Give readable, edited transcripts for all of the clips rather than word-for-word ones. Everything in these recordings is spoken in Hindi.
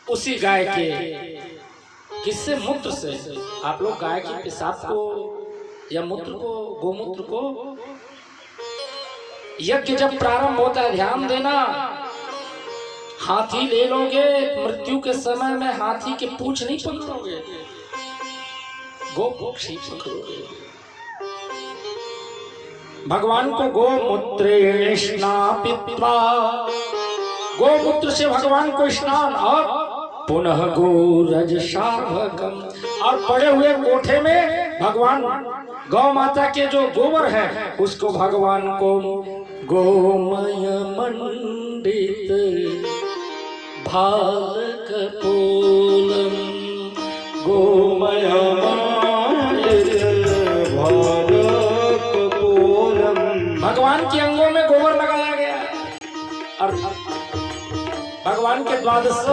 उसी गाय के किससे? मूत्र से। आप लोग गाय के पेशाब को या मूत्र को, गोमूत्र को, यज्ञ जब प्रारंभ होता है ध्यान देना, हाथी ले लोगे, मृत्यु के समय में हाथी के पूंछ नहीं पकड़ोगे, गोमूत्र ही पकड़ोगे। भगवान को गोमूत्रेण स्नापित्वा, गोमूत्र से भगवान को स्नान, और पुनः गोरज शार्भकम, और पड़े हुए कोठे में भगवान गौ माता के जो गोबर है उसको भगवान को गोमय मंडित भाल कपोलम, गोमय मंडित भाल कपोलम, भगवान के अंगों में गोबर लगाया गया। और भगवान के द्वादश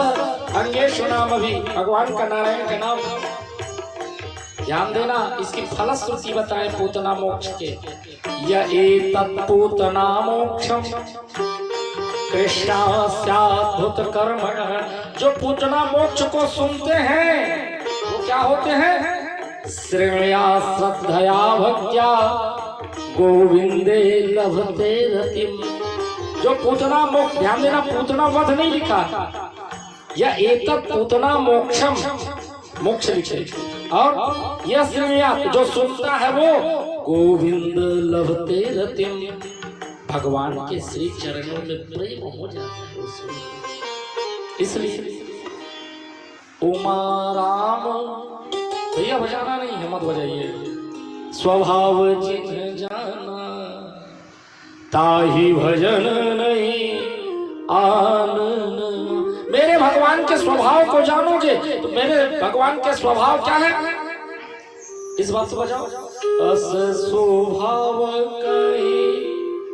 अंगेषु नाम भी, भगवान का नारायण का नाम। ध्यान देना, इसकी फलश्रुति बताए पूतना मोक्ष के। यह एतत् पूतना मोक्षम कृष्णास्याद्भुत कर्मणः, जो पूतना मोक्ष को सुनते हैं वो क्या होते हैं? श्रेया श्रद्धया भक्त्या गोविंदे लभते रतिम, जो पूतना मोक्ष, ध्यान देना पूतना वध नहीं लिखा, यह एतत् पूतना मोक्षम, मोक्ष लिखे, और यह श्रेया जो सुनता है वो गोविंद लभते रतिम, भगवान के श्री चरणों में प्रेम हो जाता है उसमें। इसलिए उमा राम, भैया बजाना नहीं है, मत बजाइए। स्वभाव जिन जाना ताही भजन नहीं आनन, मेरे भगवान के स्वभाव को जानोगे तो मेरे भगवान के स्वभाव क्या है, इस बात से बजाओ। अस स्वभाव कहीं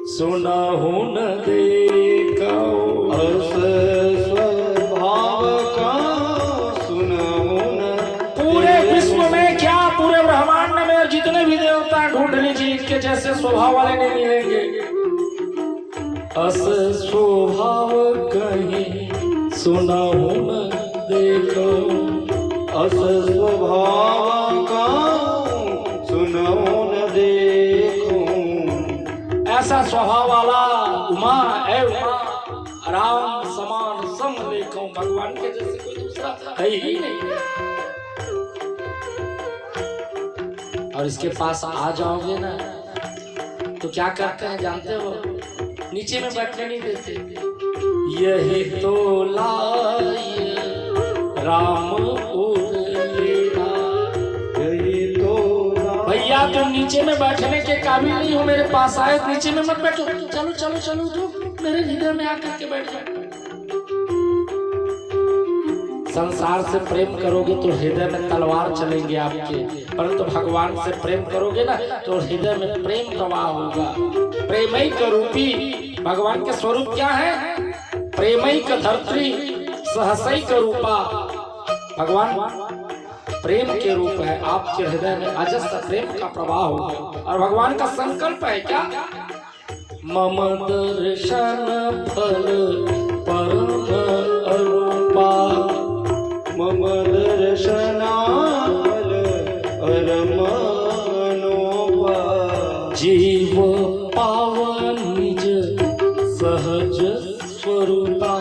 सुनहु न देखो, अस स्वभाव का सुनहु न, पूरे विश्व में क्या, पूरे ब्रह्मांड में जितने भी देवता ढूंढ लीजिए, इनके जैसे स्वभाव वाले नहीं मिलेंगे। अस स्वभाव कहीं सुनहु न देखो, अस स्वभाव का सुनहु न देखो, ऐसा स्वभाव वाला उमा है, उमा राम समान सम लेखो, भगवान के जैसे कोई दूसरा है ही नहीं। और इसके पास आ जाओगे ना तो क्या करते हैं जानते हो? नीचे में बैठने नहीं देते। यही तो लाय राम उर्लेना, यही तो भैया तुम नीचे में बैठने के काबिल नहीं हो, मेरे पास आए, नीचे में मत बैठो, चलो चलो चलो तो मेरे हृदय में आकर के बैठ जाओ। संसार से प्रेम करोगे तो हृदय में तलवार चलेंगे आपके, परंतु भगवान से प्रेम करोगे ना तो हृदय में प्रेम प्रवाह होगा। प्रेमैक रूपी, भगवान के स्वरूप क्या है? प्रेमैक धर्त्री सहसैक रूपा, भगवान प्रेम के रूप है, आपके हृदय में अजस्र प्रेम का प्रवाह होगा। और भगवान का संकल्प है क्या? मम दर्शन फल परम अरूपा, मम दर्शना फल परम अनूपा, जीव पावन निज सहज स्वरूपा,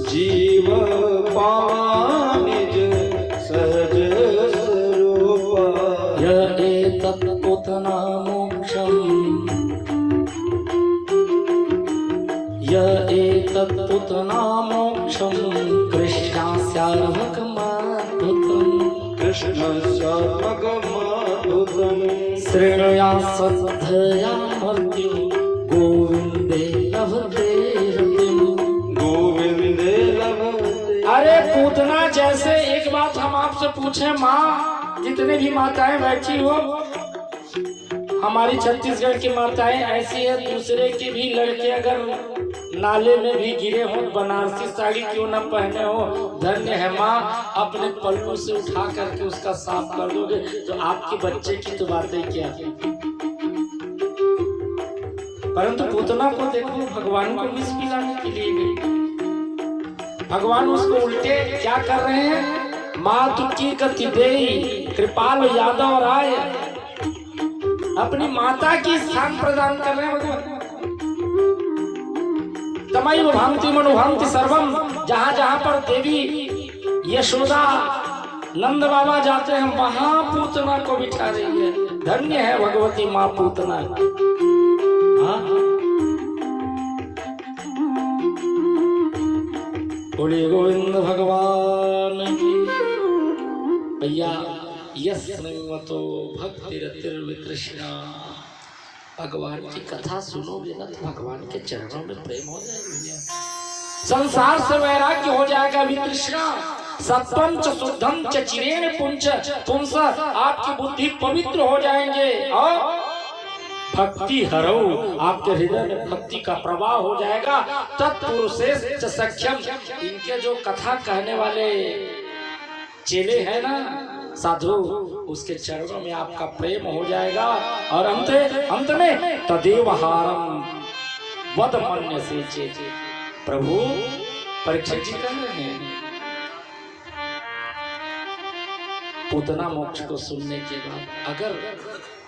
जीव पावन निज सहज स्वरूपा, यह एतत् पूतना मोक्षम, यह एतत् पूतना मोक्षम कृष्णास्यात्मकमद्भुतम्, कृष्णास्यात्मकमद्भुतम्, श्रेणया श्रद्धया मर्त्युं गोविंदे लभते रतिम्, गोविंदे लभते। अरे पूतना जैसे, एक बात हम आपसे पूछे, माँ जितने भी माताएं बैठी हो, हमारी छत्तीसगढ़ की माताएं ऐसी है, दूसरे के भी लड़के अगर नाले में भी गिरे हो, बनारसी साड़ी क्यों न पहने हो, धन्य है माँ, अपने पल्लू से उठा करके उसका साफ कर दोगे तो आपके बच्चे की तो बातें क्या है। परंतु पूतना को देखो, भगवान को मिस पिलाने के लिए गई। भगवान उसको उल्टे क्या कर रहे हैं? मातु की गति देई कृपाल यादव राय, अपनी माता की स्थान प्रदान कर रहे हैं भगवान। तमैव भान्ति मनुभन्ति सर्वम, जहां जहां पर देवी यशोदा नंद बाबा जाते हैं वहां पूतना को बिठा रही है। धन्य है भगवती माँ पूतना। बोले गोविंद भगवान की। भैया यस्मतो भक्तिरतिर्वितृष्णा, भगवान की कथा सुनोगे ना तो भगवान के चरणों में प्रेम हो जाएगा, संसार से वैराग्य हो जाएगा। वितृष्णा सत्वम च शुद्धम च चिरेण पुंच पुंस, आपकी बुद्धि पवित्र हो जाएंगे और भक्ति हरो, आपके हृदय में भक्ति का प्रवाह हो जाएगा। तत्पुरुषेश च सख्यम, इनके जो कथा कहने वाले चेले हैं ना साधु, उसके चरणों में आपका प्रेम हो जाएगा। और अंत में तदेवहारम वद मन्य से चेते। प्रभु परीक्षित जी कह रहे हैं, पूतना मोक्ष को सुनने के बाद अगर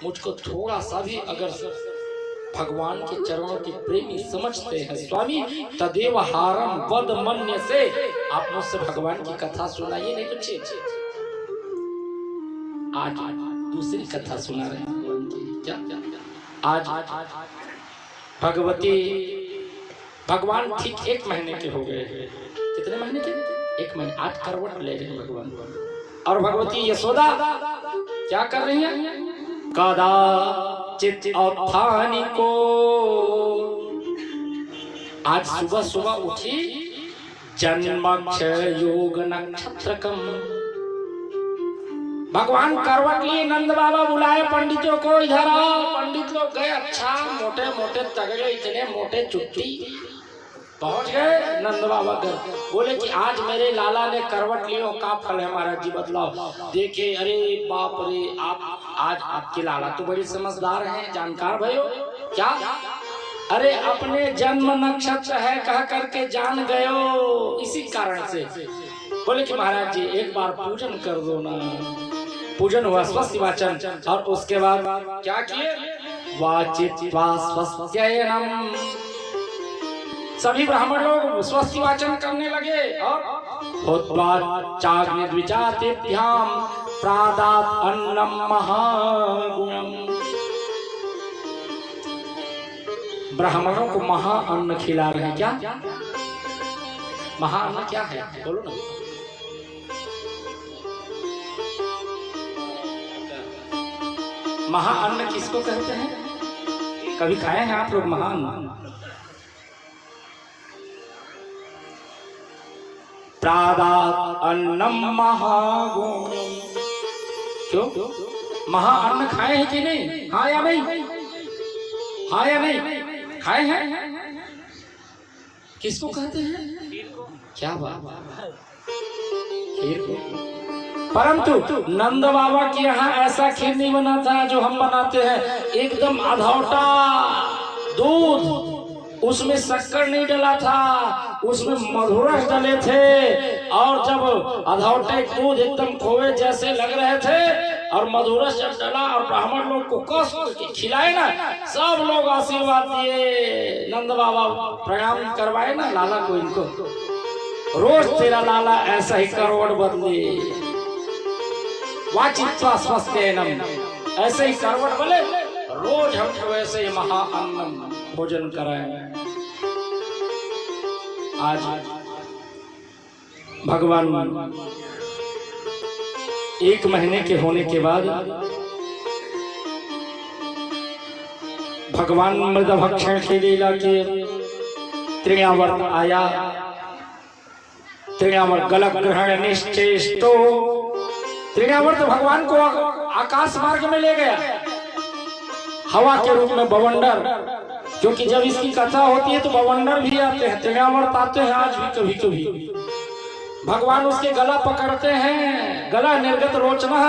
मुझको थोड़ा सा भी अगर भगवान के चरणों के प्रेमी समझते हैं स्वामी, तदेवहारम वद मन्य से, आप मुझसे भगवान की कथा सुनाइए, नहीं तो छे आज दूसरी कथा सुना रहे हैं। क्या आज भगवती भगवान ठीक 1 महीने के हो गए। कितने महीने के? 1 महीने। 8 करवट ले रहे हैं भगवान। और भगवती यशोदा क्या कर रही है? कदाचित् उत्थानि को, आज सुबह सुबह उठी, जन्मक्षय योग नक्षत्रकम, भगवान करवट लिए। नंद बाबा बुलाए पंडितों को, इधर आओ। पंडित लोग गए, अच्छा मोटे मोटे तगड़े, इतने मोटे चुट्टी, पहुंच गए नंद बाबा घर। बोले कि आज मेरे लाला ने करवट लियो, का फल है महाराज जी बतलाओ। देखे, अरे बाप रे, आप आज आपके लाला तो बड़ी समझदार हैं, जानकार भयो। क्या? अरे अपने जन्म नक्षत्र है कह करके जान गयो, इसी कारण से। बोले कि महाराज जी एक बार पूजन कर दो ना। पूजन हुआ, स्वस्ति वाचन, और उसके बाद क्या किए? वाचित्वा स्वस्त्ययनम, सभी ब्राह्मण लोग स्वस्ति वाचन करने लगे। और चाग्निद्विजातेभ्याम प्रादात् अन्नम महागुणम, ब्राह्मणों को महाअन्न खिला रहे हैं। क्या महाअन्न क्या है? बोलो ना। महाअन्न किसको कहते हैं? कभी खाए हैं आप लोग महाअन्न? प्रादात् अन्नम महागुणम, क्यों? महाअन्न खाए हैं कि नहीं? हाँ या नहीं? हाँ या नहीं? खाए हैं? किसको कहते हैं? क्या बात? खीर को। परंतु नंद बाबा के यहाँ ऐसा खीर नहीं बना था जो हम बनाते हैं। एकदम अधौटा दूध, उसमें शक्कर नहीं डला था, उसमें मधुरस डले थे। और जब अधौटे दूध एकदम खोए जैसे लग रहे थे, और मधुरस जब डला और ब्राह्मण लोग को कस के खिलाए ना, सब लोग आशीर्वाद दिए। नंद बाबा प्रणाम करवाए ना लाला को, इनको रोज तेरा लाला ऐसा ही करवट बदले। वाचित्वा स्वस्त्ययनम, ऐसे ही करवट बोले, रोज हमको ऐसे ही महाअन्नम भोजन कराए। आज भगवान 1 महीने के होने के बाद भगवान मृदभक्षण की लीला के त्रियावर्त आया। त्रियावर्त गलत ग्रहण निश्चेष्टो, त्रियावर्त भगवान को आकाश मार्ग में ले गया, हवा के रूप में बवंडर। क्योंकि जब इसकी कथा होती है तो बवंडर भी आते हैं, त्रियावर्त आते हैं आज भी कभी कभी। भगवान उसके गला पकड़ते हैं, गला निर्गत रोचना,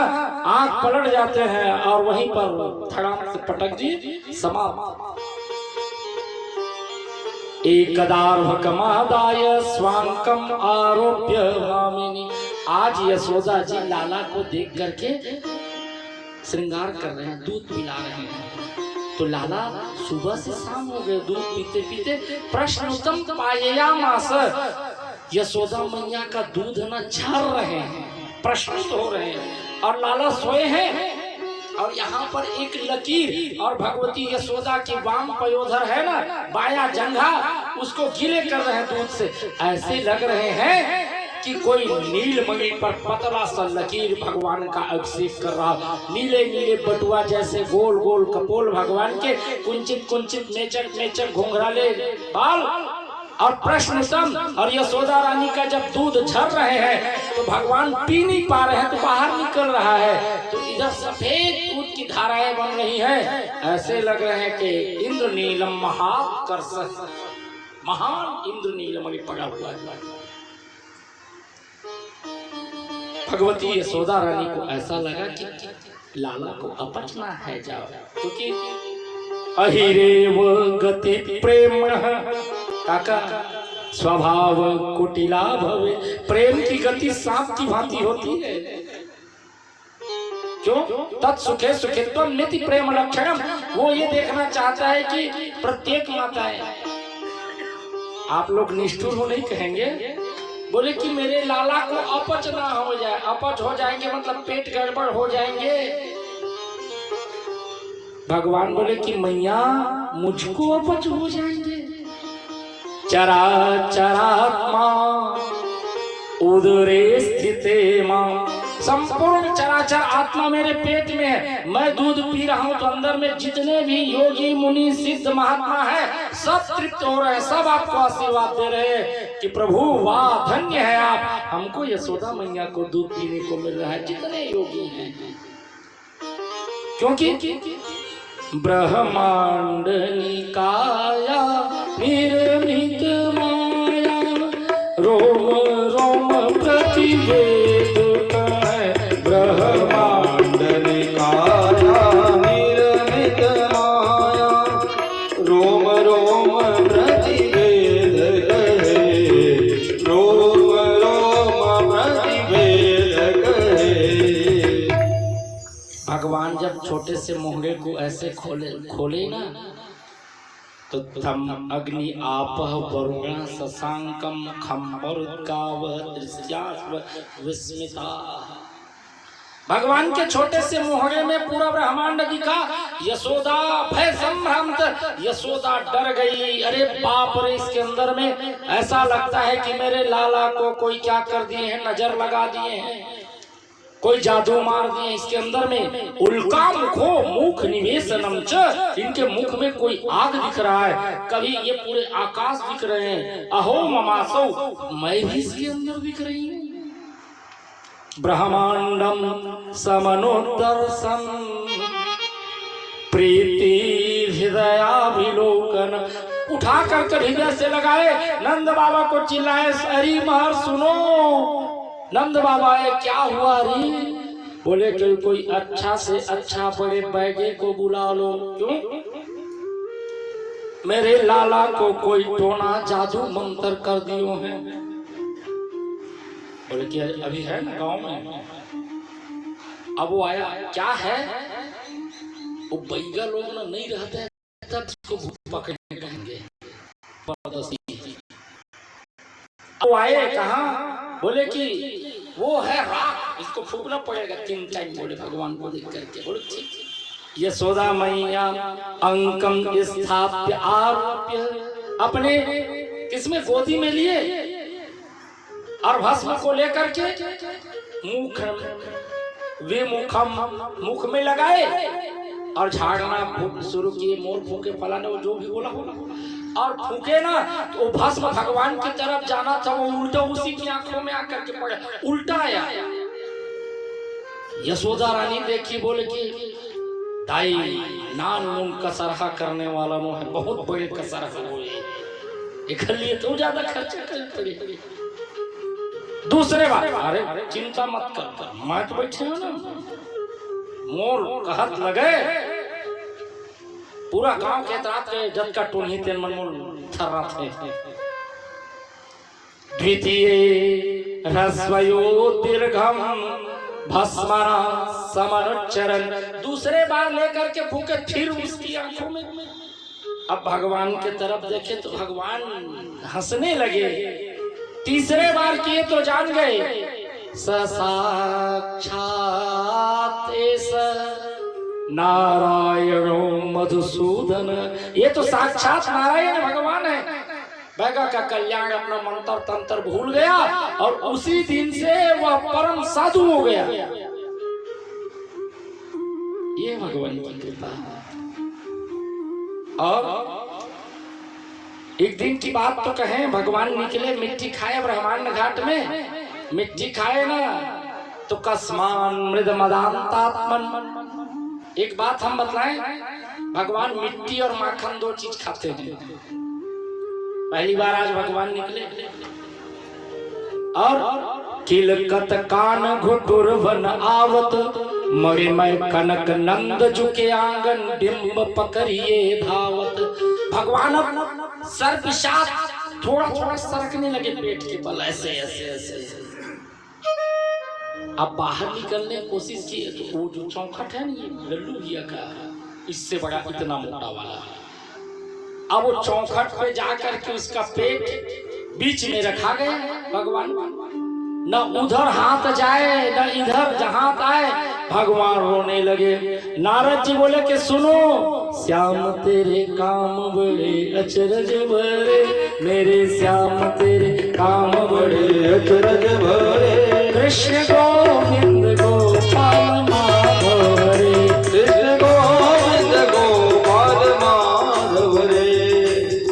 आंख पलट जाते हैं और वहीं पर धड़ाम से पटक दी, समाप्त। एकदार्भकमादाय स्वांकम आरोप्य भामिनी। आज यशोदा जी लाला को देख करके श्रृंगार कर रहे हैं, दूध पिला रहे हैं। तो लाला सुबह से शाम हो गए दूध पीते पीते। प्रश्न उत्तम पायया मास, यशोदा मैया का दूध न झर रहे हैं, प्रश्न हो रहे हैं और लाला सोए हैं। और यहाँ पर एक लकीर और भगवती यशोदा की वाम पयोधर है ना, बाया जंघा, उसको गीले कर रहे हैं दूध से। ऐसे लग रहे हैं कि कोई नीलमणि पर पतला सा लकीर भगवान का अभिषेक कर रहा। नीले नीले बटुआ जैसे गोल गोल कपोल भगवान के, कुंचित कुंचित मेचक मेचक घुंघराले बाल और प्रश्न सम। और यशोदा रानी का जब दूध झर रहे हैं तो भगवान पी नहीं पा रहे हैं तो बाहर निकल रहा है, तो इधर सफेद दूध की धाराएं बन रही हैं। ऐसे लग रहे हैं कि इंद्र नीलम महाकर्ष, महान इंद्र नीलमणि पड़ा हुआ है। भगवती यशोदा रानी को ऐसा लगा कि लाला को अपचना है जाओ, क्योंकि अहिरेव गति प्रेम काका स्वभाव कुटिला भवे। प्रेम की गति सांप की भांति होती है। क्यों? तत्सुखे सुखित्वम निति प्रेम लक्षणम। वो ये देखना चाहता है कि प्रत्येक माताएं, आप लोग निष्ठुर हो नहीं कहेंगे, बोले कि मेरे लाला को अपच ना हो जाए। अपच हो जाएंगे मतलब पेट गड़बड़ हो जाएंगे। भगवान बोले कि मैया मुझको अपच हो जाएंगे। चरा चरात्मा उदरे स्थिते मां, संपूर्ण चराचर आत्मा मेरे पेट में है। मैं दूध पी रहा हूं तो अंदर में जितने भी योगी मुनि सिद्ध महात्मा है सब तृप्त हो रहे हैं, सब आपको आशीर्वाद दे रहे हैं कि प्रभु वाह धन्य है आप, हमको यशोदा मैया को दूध पीने को मिल रहा है। जितने योगी हैं, क्योंकि ब्रह्मांड निकाया निर्मित माया, रोम रोम प्रतिवेद है। ब्रह्मांड निकाया निर्मित माया, रोम रोम प्रतिवेद है। रोम रोम प्रतिवेद है। भगवान जब छोटे से मोहरे को ऐसे खोले ना, तो तम अग्नि आपह वरुण शशांकम खम्बरुद्गाव दृश्यास्व विस्मिता। भगवान के छोटे से मोहरे में पूरा ब्रह्मांड दिखा। यशोदा भय संभ्रांत, यशोदा डर गई। अरे बाप रे, इसके अंदर में ऐसा लगता है कि मेरे लाला को कोई क्या कर दिए हैं, नजर लगा दिए हैं, कोई जादू मार दिए इसके अंदर में। उल्का मुखो मुख निवेशनम च, इनके मुख में कोई आग दिख रहा है, कभी ये पूरे आकाश दिख रहे हैं। अहो ममासो, मैं भी इसके अंदर दिख रही हूँ। ब्रह्मांडम समनोदर्शन प्रीति हृदयाभिलोकन। उठा कर हृदय से लगाए, नंद बाबा को चिल्लाए, हरि महर सुनो। नंद बाबा ये क्या हुआ री? बोले कि कोई अच्छा से अच्छा बड़े बैगे को बुला लो। क्यों? मेरे लाला को कोई टोना जादू मंत्र कर दियो है। बोले कि अभी है ना गांव में। अब वो आया, क्या है? वो बैगा लोग ना नहीं रहते तब उसको भूत पकड़ने कहेंगे। वो आए कहाँ? बोले कि वो है राख, इसको फूकना पड़ेगा 3 टाइम। बोले भगवान को देख करके, बोले ठीक। यशोदा मैया अंकम स्थाप्य आरोप्य, अपने इसमें गोदी में लिए और भस्म को लेकर के मुख विमुखम, मुख में लगाए और झाड़ना शुरू किए। मोर फूके फलाने, वो जो भी बोला और फूके ना, तो भस्म भगवान की तरफ जाना था, वो उल्टा उसी की आंखों में आकर के पड़ा, उल्टा आया। यशोदा रानी देखी, बोले कि दाई नान मुन कसरहा करने वाला नो है, बहुत बड़े कसरहा हुए, इकल्ली तो ज्यादा खर्चा कर। दूसरे बात, अरे चिंता मत कर, मैं तो बैठे हो ना, मोर कहत लगे पूरा गांव के तात के जब का टोनी तेल मनमोल पत्थर रथ है। द्वितीय ह्रस्वयो दीर्घम भस्मना समरचरण, दूसरे बार लेकर के फूके फिर उसकी आंखों में। अब भगवान के तरफ देखे तो भगवान हंसने लगे। तीसरे बार किए तो जान गए साक्षात नारायणो मधुसूदन, ये तो साक्षात नारायण भगवान है। बैगा का कल्याण अपना मंत्र तंत्र भूल गया और उसी दिन से वह परम साधु हो गया। ये भगवान की कृपा है। और एक दिन की बात तो कहें, भगवान निकले मिट्टी खाए ब्रह्मांड घाट में, मिट्टी खाए ना तो कस्मान मृद मदांतात्मन। एक बात हम बतलाएं, भगवान मिट्टी और माखन दो चीज खाते हैं। पहली बार आज भगवान निकले और किलकत कान घुटुर वन आवत, मणिमय कनक नंद झुके आंगन, डिम्ब पकड़िए धावत। भगवान अब सर पिशाच थोड़ा थोड़ा सरकने लगे पेट के बल, ऐसे ऐसे ऐसे। अब बाहर निकलने की कोशिश की तो वो जो चौखट है ना, लल्लू भैया का, इससे बड़ा इतना मोटा वाला। अब वो चौखट पे जाकर के उसका पेट बीच में रखा गया। भगवान न उधर हाथ जाए न इधर जहां आए, भगवान रोने लगे। नारद जी बोले कि सुनो, श्याम तेरे काम बड़े अचरज भरे, मेरे श्याम तेरे काम बड़े अचरज भरे। कृष्ण गोविंद गोपाल माधव रे, कृष्ण गोविंद गोपाल माधव रे।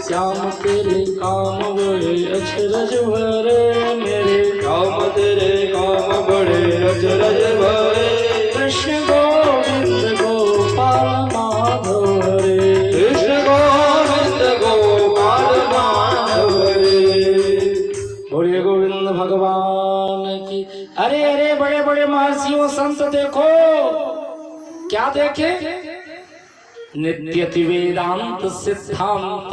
श्याम तेरे काम बड़े अचरज भरे, मेरे श्याम तेरे काम बड़े अचरज भरे। कृष्ण गोविंद गोपाल माधव रे, कृष्ण गोविंद गोपाल माधव रे। बोलिए गोविंद भगवान की। अरे अरे बड़े बड़े महर्षियों संत देखो, क्या देखे? नित्यति वेदांत सिद्धांत।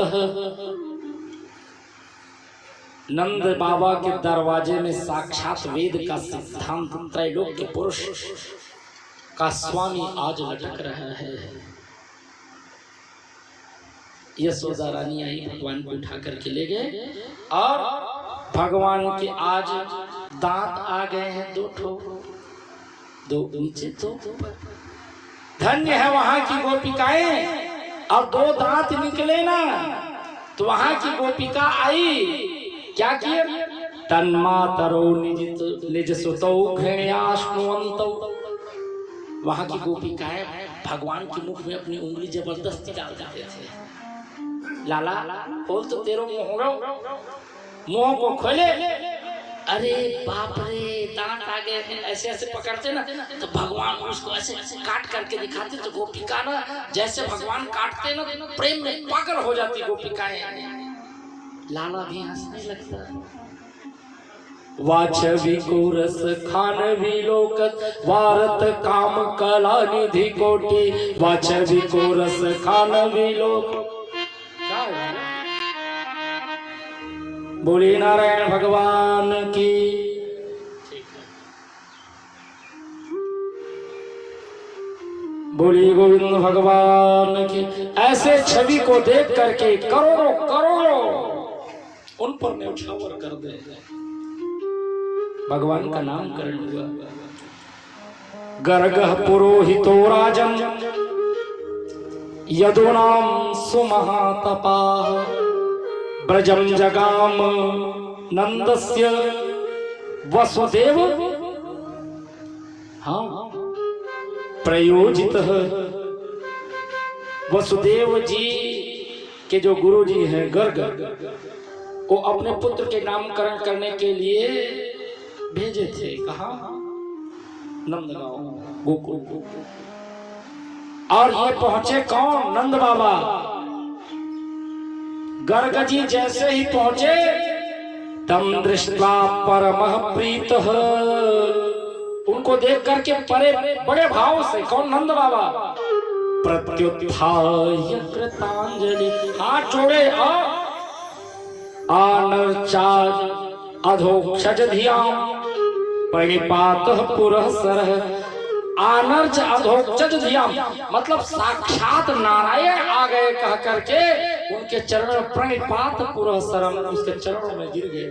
नंद बाबा के दरवाजे में साक्षात वेद का सिद्धांत, त्रैलोक्य पुरुष का स्वामी आज लटक रहा है। यशोदा रानी आई, भगवान को उठा करके ले गए और भगवान के आज दांत आ गए हैं, दो ठो, दो नीचे दो ऊपर। धन्य है वहां की गोपिकाएं। और दो दांत निकले ना तो वहां की गोपिका आई, क्या किए? तन्मातरो निज सुतौ घृण्याश्नुवन्तौ। वहां की गोपिकाएं भगवान के मुख में अपनी उंगली जबरदस्ती डाल देते थे। लाला बोल तो तेरो मुंह को खोले। अरे बाप रे, दांत आ गए हैं। ऐसे ऐसे पकड़ते ना तो भगवान उसको ऐसे काट करके दिखाते, तो गोपिका ना जैसे भगवान काटते ना प्रेम में पागल हो जाती गोपिकाएं। लाला भी हंसने लगता। वाचवी को रस खान भी लोकत, वारत काम कला निधि कोटि। वाचवी को रस खान भी लोक। बोली नारायण भगवान की। बोली गोविंद भगवान की। ऐसे छवि को देख करके करोड़ों करोड़ों उन पर न्यौछावर कर दे। भगवान का नामकरण हुआ। गर्गः पुरोहितो राजन यदुनाम सुमहातपाः, ब्रजम जगाम नंदस्य वसुदेव हाँ प्रयोजित। वसुदेव जी के जो गुरु जी हैं गर्ग, वो अपने पुत्र के नामकरण करने के लिए भेजे थे। कहा? नंदगांव, गोकुल। और ये पहुंचे कौन? नंद बाबा। गर्ग जी जैसे ही पहुंचे, तम दृष्ट्वा परमः प्रीतः, उनको देख करके बड़े भाव से, कौन? नंद बाबा। प्रत्युत्थाय कृतांजलि, हाथ जोड़े और आनर्चाज अधोक्षज धियाम परिपातः पुरःसरः। आनर्च अधोक्षज धियाम मतलब साक्षात नारायण आ गए कह करके उनके चरणों में प्रणिपात पुरःसरम, उसके चरणों में गिर गए।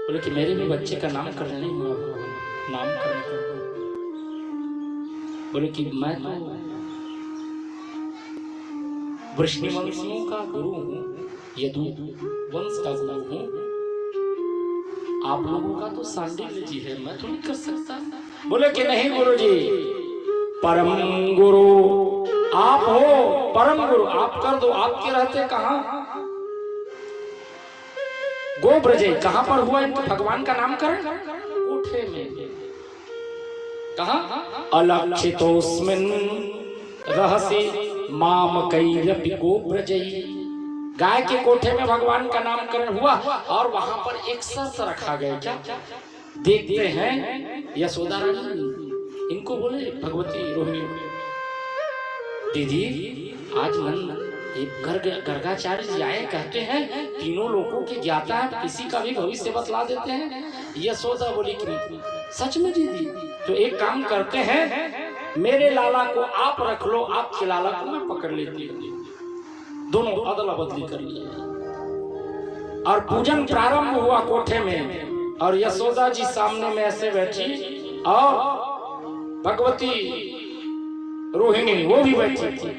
बोले कि मेरे भी बच्चे का नामकरण नहीं हुआ, नामकरण कर दो। बोले कि मैं तो वृष्णि वंशियों का गुरु हूँ, यदु वंश का गुरु हूँ, आप लोगों का तो सांडिल्य जी है, मैं तो नहीं कर सकता। बोले कि नहीं गुरु जी, परम गुरु आप हो, परम गुरु आप कर दो। आपके रहते कहाँ? गोब्रजे कहां पर हुआ इनके भगवान का नामकरण? कोठे में। कहां? अलक्षितोस्मिन् रहसि मामकैरपि गोब्रजै। गाय के कोठे में भगवान का नामकरण हुआ और वहां पर एक शर्त रखा गया। क्या? देखते हैं यशोदा रानी इनको बोले भगवती रोहिणी, दीदी आज नंद गर्गाचार्य जी आए, कहते हैं तीनों लोगों के ज्ञाता है, किसी का भी भविष्य बतला देते हैं। यशोदा बोली कि सच में दीदी? तो एक काम करते हैं, मेरे लाला को आप रख लो, आपके लाला को मैं पकड़ लेती हूँ। दोनों अदला बदली कर लिया और पूजन प्रारंभ हुआ कोठे में। और यशोदा जी सामने में ऐसे बैठी और भगवती रोहिणी वो भी बैठी थी।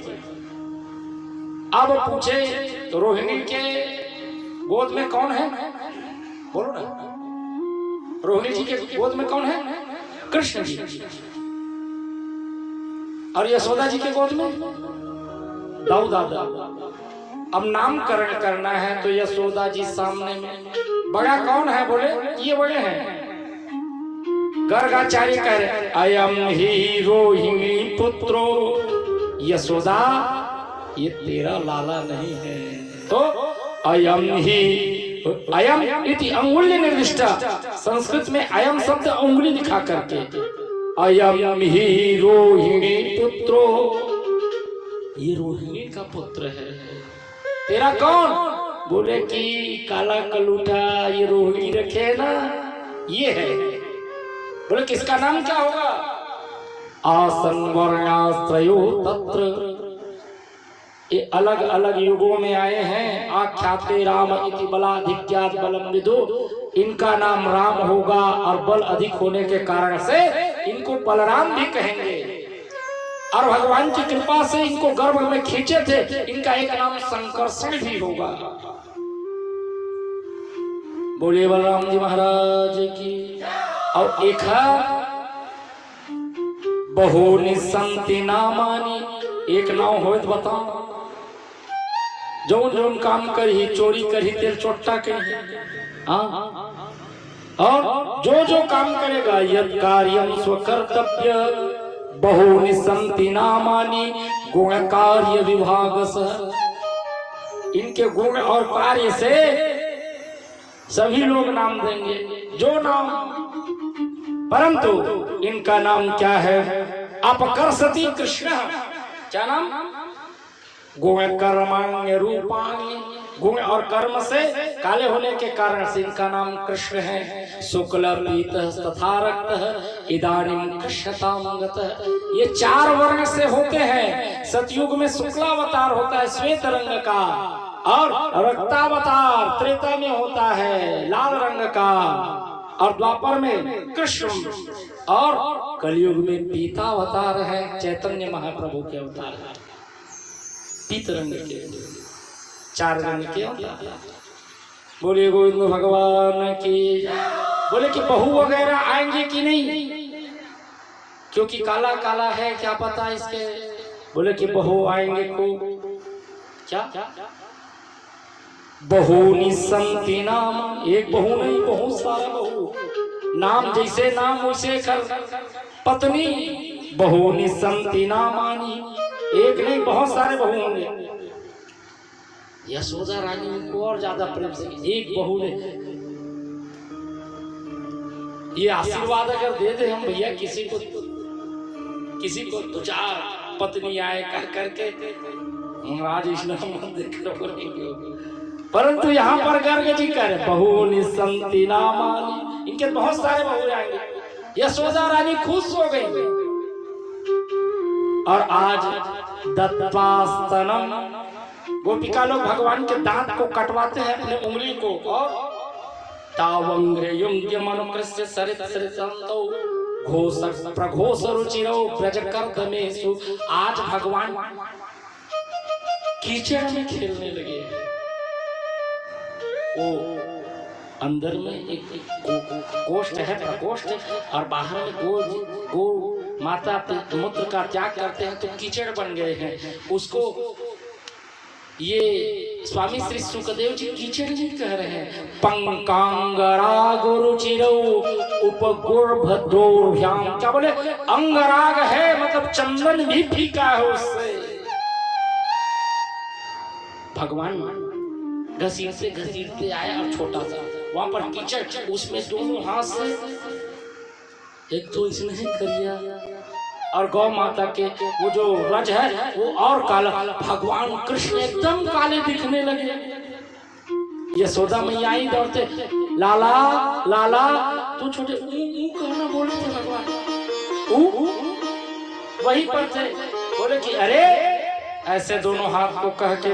अब पूछे रोहिणी के गोद में कौन है? बोलो ना, रोहिणी जी के गोद में कौन है? कृष्ण जी। और यशोदा जी के गोद में दाऊ दादा। अब नामकरण करना है तो यशोदा जी सामने में। बड़ा कौन है? बोले ये बड़े हैं। गर्गाचार्य कह रहे अयम ही रोहिणी पुत्रो। यशोदा ये तेरा लाला नहीं है। तो अयम ही, अयम इति अंगुल्य निर्दिष्टा, संस्कृत में अयम शब्द उंगली दिखा करके अयम ही रोहिणी पुत्रो, ये रोहिणी का पुत्र है। तेरा कौन? बोले कि काला कलूटा ये रोहिणी रखे ना, ये है। बोले किसका नाम क्या होगा? आसन वर्णाश्रयो तत्र, ये अलग अलग युगों में आए हैं। आख्याते राम इति बलाधिक्यात् बलम विदु, इनका नाम राम होगा और बल अधिक होने के कारण से इनको बलराम भी कहेंगे। और भगवान की कृपा से इनको गर्भ में खींचे थे, इनका एक नाम संकर्षण भी होगा। बोलिए बलराम जी महाराज की। और एक है बहुनि संति नामानि, एक नाम हो तो बताओ। जौन जौन काम करी, चोरी करी, तेल चोट्टा करी, और जो जो काम करेगा यद कार्यम स्वकर्तव्य बहुनि संति नामानि गुण कार्य विभागस। इनके गुण और कार्य से सभी लोग नाम देंगे, जो नाम, परंतु इनका नाम क्या है? अपकर्षति कृष्ण। क्या नाम? गुण कर्माण्य रूपाणि, गुण और कर्म से काले होने के कारण से इनका नाम कृष्ण है। शुक्ल पीतः तथा रक्तः इदानीं कृष्णतां गतः, ये चार वर्ण से होते हैं। सतयुग में शुक्लावतार होता है श्वेत रंग का, और रक्तावतार त्रेता में होता है लाल रंग का, और द्वापर में कृष्ण, और कलयुग में पीतावतार है, चैतन्य महाप्रभु के अवतार है। पीत रंग के, चार रंग के। बोलिए गोविंद भगवान की। बोले कि बहू वगैरह आएंगे कि नहीं? क्योंकि काला काला है, क्या पता इसके। बोले कि बहू आएंगे को क्या? बहुनि संति नाम, एक बहू नहीं, बहुत सारा बहू। नाम जैसे नाम वैसे कर पत्नी। बहुनि संति नामानि, एक नहीं बहुत सारे बहू होंगे। यशोदा रानी को और ज्यादा प्रेम से एक बहू ने। ये आशीर्वाद अगर दे दे हम भैया किसी को दो चार पत्नी आए कर करके, आज इस्लाम मत देखो, परंतु यहाँ पर गर्ग जी कह रहे बहु निसंति नामानि, इनके बहुत सारे बहू आएंगे। यशोदा रानी खुश हो गई और आज दत्तास्तनम, गोपिका लोग भगवान के दांत को कटवाते हैं अपने उंगली को, और तावंग्रे युंग्य मनुकृष्य सरित सरितंतो घोष प्रघोष रुचिरो ब्रजकर्दमेषु। आज भगवान कीचड़ में खेलने लगे। वो अंदर में एक गोष्ठ है, प्रकोष्ठ, और बाहर में गो माता मूत्र का त्याग करते हैं तो कीचड़ बन गए हैं। उसको ये स्वामी श्री सुखदेव जी कीचड़ जी कह रहे हैं। पंकांगराग रुचिरौ उपगुर्भद्रोभ्याम, क्या बोले? अंगराग है मतलब चंदन भी फीका है उससे। भगवान घसीटते आया और छोटा सा वहां पर कीचड़, उसमें दोनों हाथ से एक तो इसने करिया, और गौ माता के वो जो रज है वो और काला, भगवान कृष्ण एकदम काले दिखने लगे। यशोदा मैया आई दौड़ते, लाला लाला, तू छोटे कहना बोले थे भगवान, वहीं पर थे। बोले कि अरे, ऐसे दोनों हाथ को कह के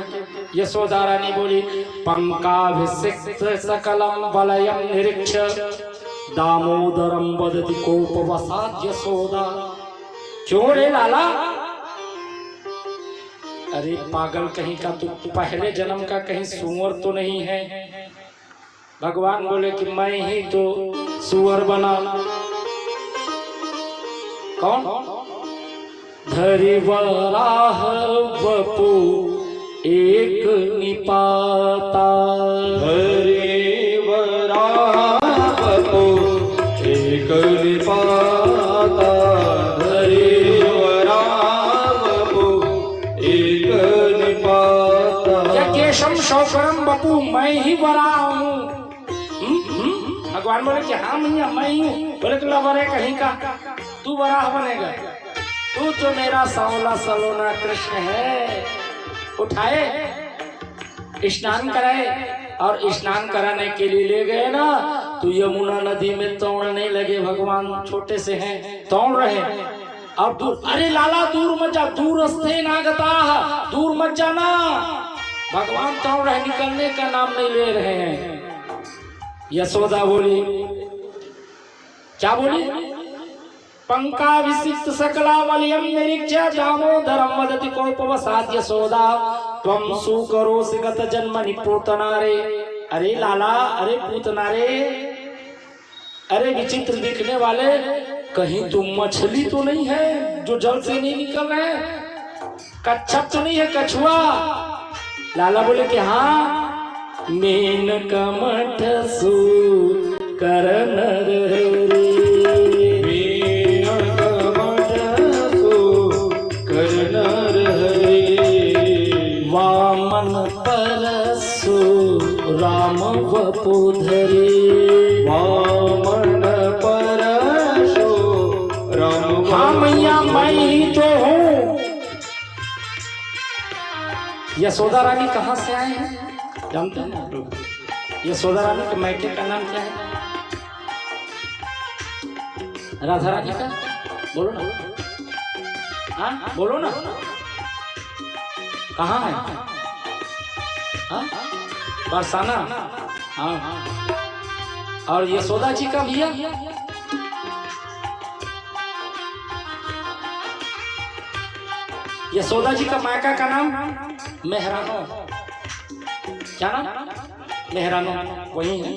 यशोदा रानी बोली, पंकाभिषिक्त सकलम वलयम निरीक्ष दामोदरम वदति कोपवसात् यशोदा। क्यों रे लाला? अरे पागल कहीं का, तू पहले जन्म का कहीं सुअर तो नहीं है? भगवान बोले कि मैं ही तो सुअर बना। कौन? धरि वराह वपु एक निपाता, धरि वराह वपु एक निपाता, धरि वराह वपु एक निपाता। केशम शौकरम बपू, मैं ही वराह हूँ। भगवान बोले कि हाँ मैया मैं ही हूँ। बोले कि लवरे कहीं का, तू वराह बनेगा? तू तो मेरा सांवला सलोना कृष्ण है। उठाए, स्नान कराए, और स्नान कराने के लिए ले गए ना तो यमुना नदी में तोड़ने लगे। भगवान छोटे से हैं, तोड़ रहे। अब दूर, अरे लाला दूर मत जा, दूर रस्ते नागता, दूर मत जाना। भगवान तोड़ रहे, निकलने का नाम नहीं ले रहे हैं। यशोदा बोली, क्या बोली? पंकाभिषिक्त सकलावलयम निरीक्ष्य दामोदरम वदति कोपवसात् यशोदा त्वं सुकरोसि गत जन्मनि पूतना रे। अरे लाला, अरे पूतना रे, अरे विचित्र दिखने वाले, कहीं तुम मछली तो नहीं है जो जल से नहीं निकल रहे? कच्छप तो नहीं है, कछुआ? लाला बोले कि हाँ। मेनक मठ सु करन रे, वामन परसु राम वपुधरे, वामन परसु राम। हाँ मैया मैं ही तो हूँ। यशोदा रानी कहाँ से आए हैं जानते हैं आप लोग? यशोदा रानी के मायके का नाम क्या है? राधा रानी का? बोलो ना, हाँ बोलो ना, कहाँ है? हाँ बरसाना। हाँ, और यशोदा जी का भैया यशोदा जी का मायका का नाम मेहरानो। क्या नाम? मेहरानो, वही है।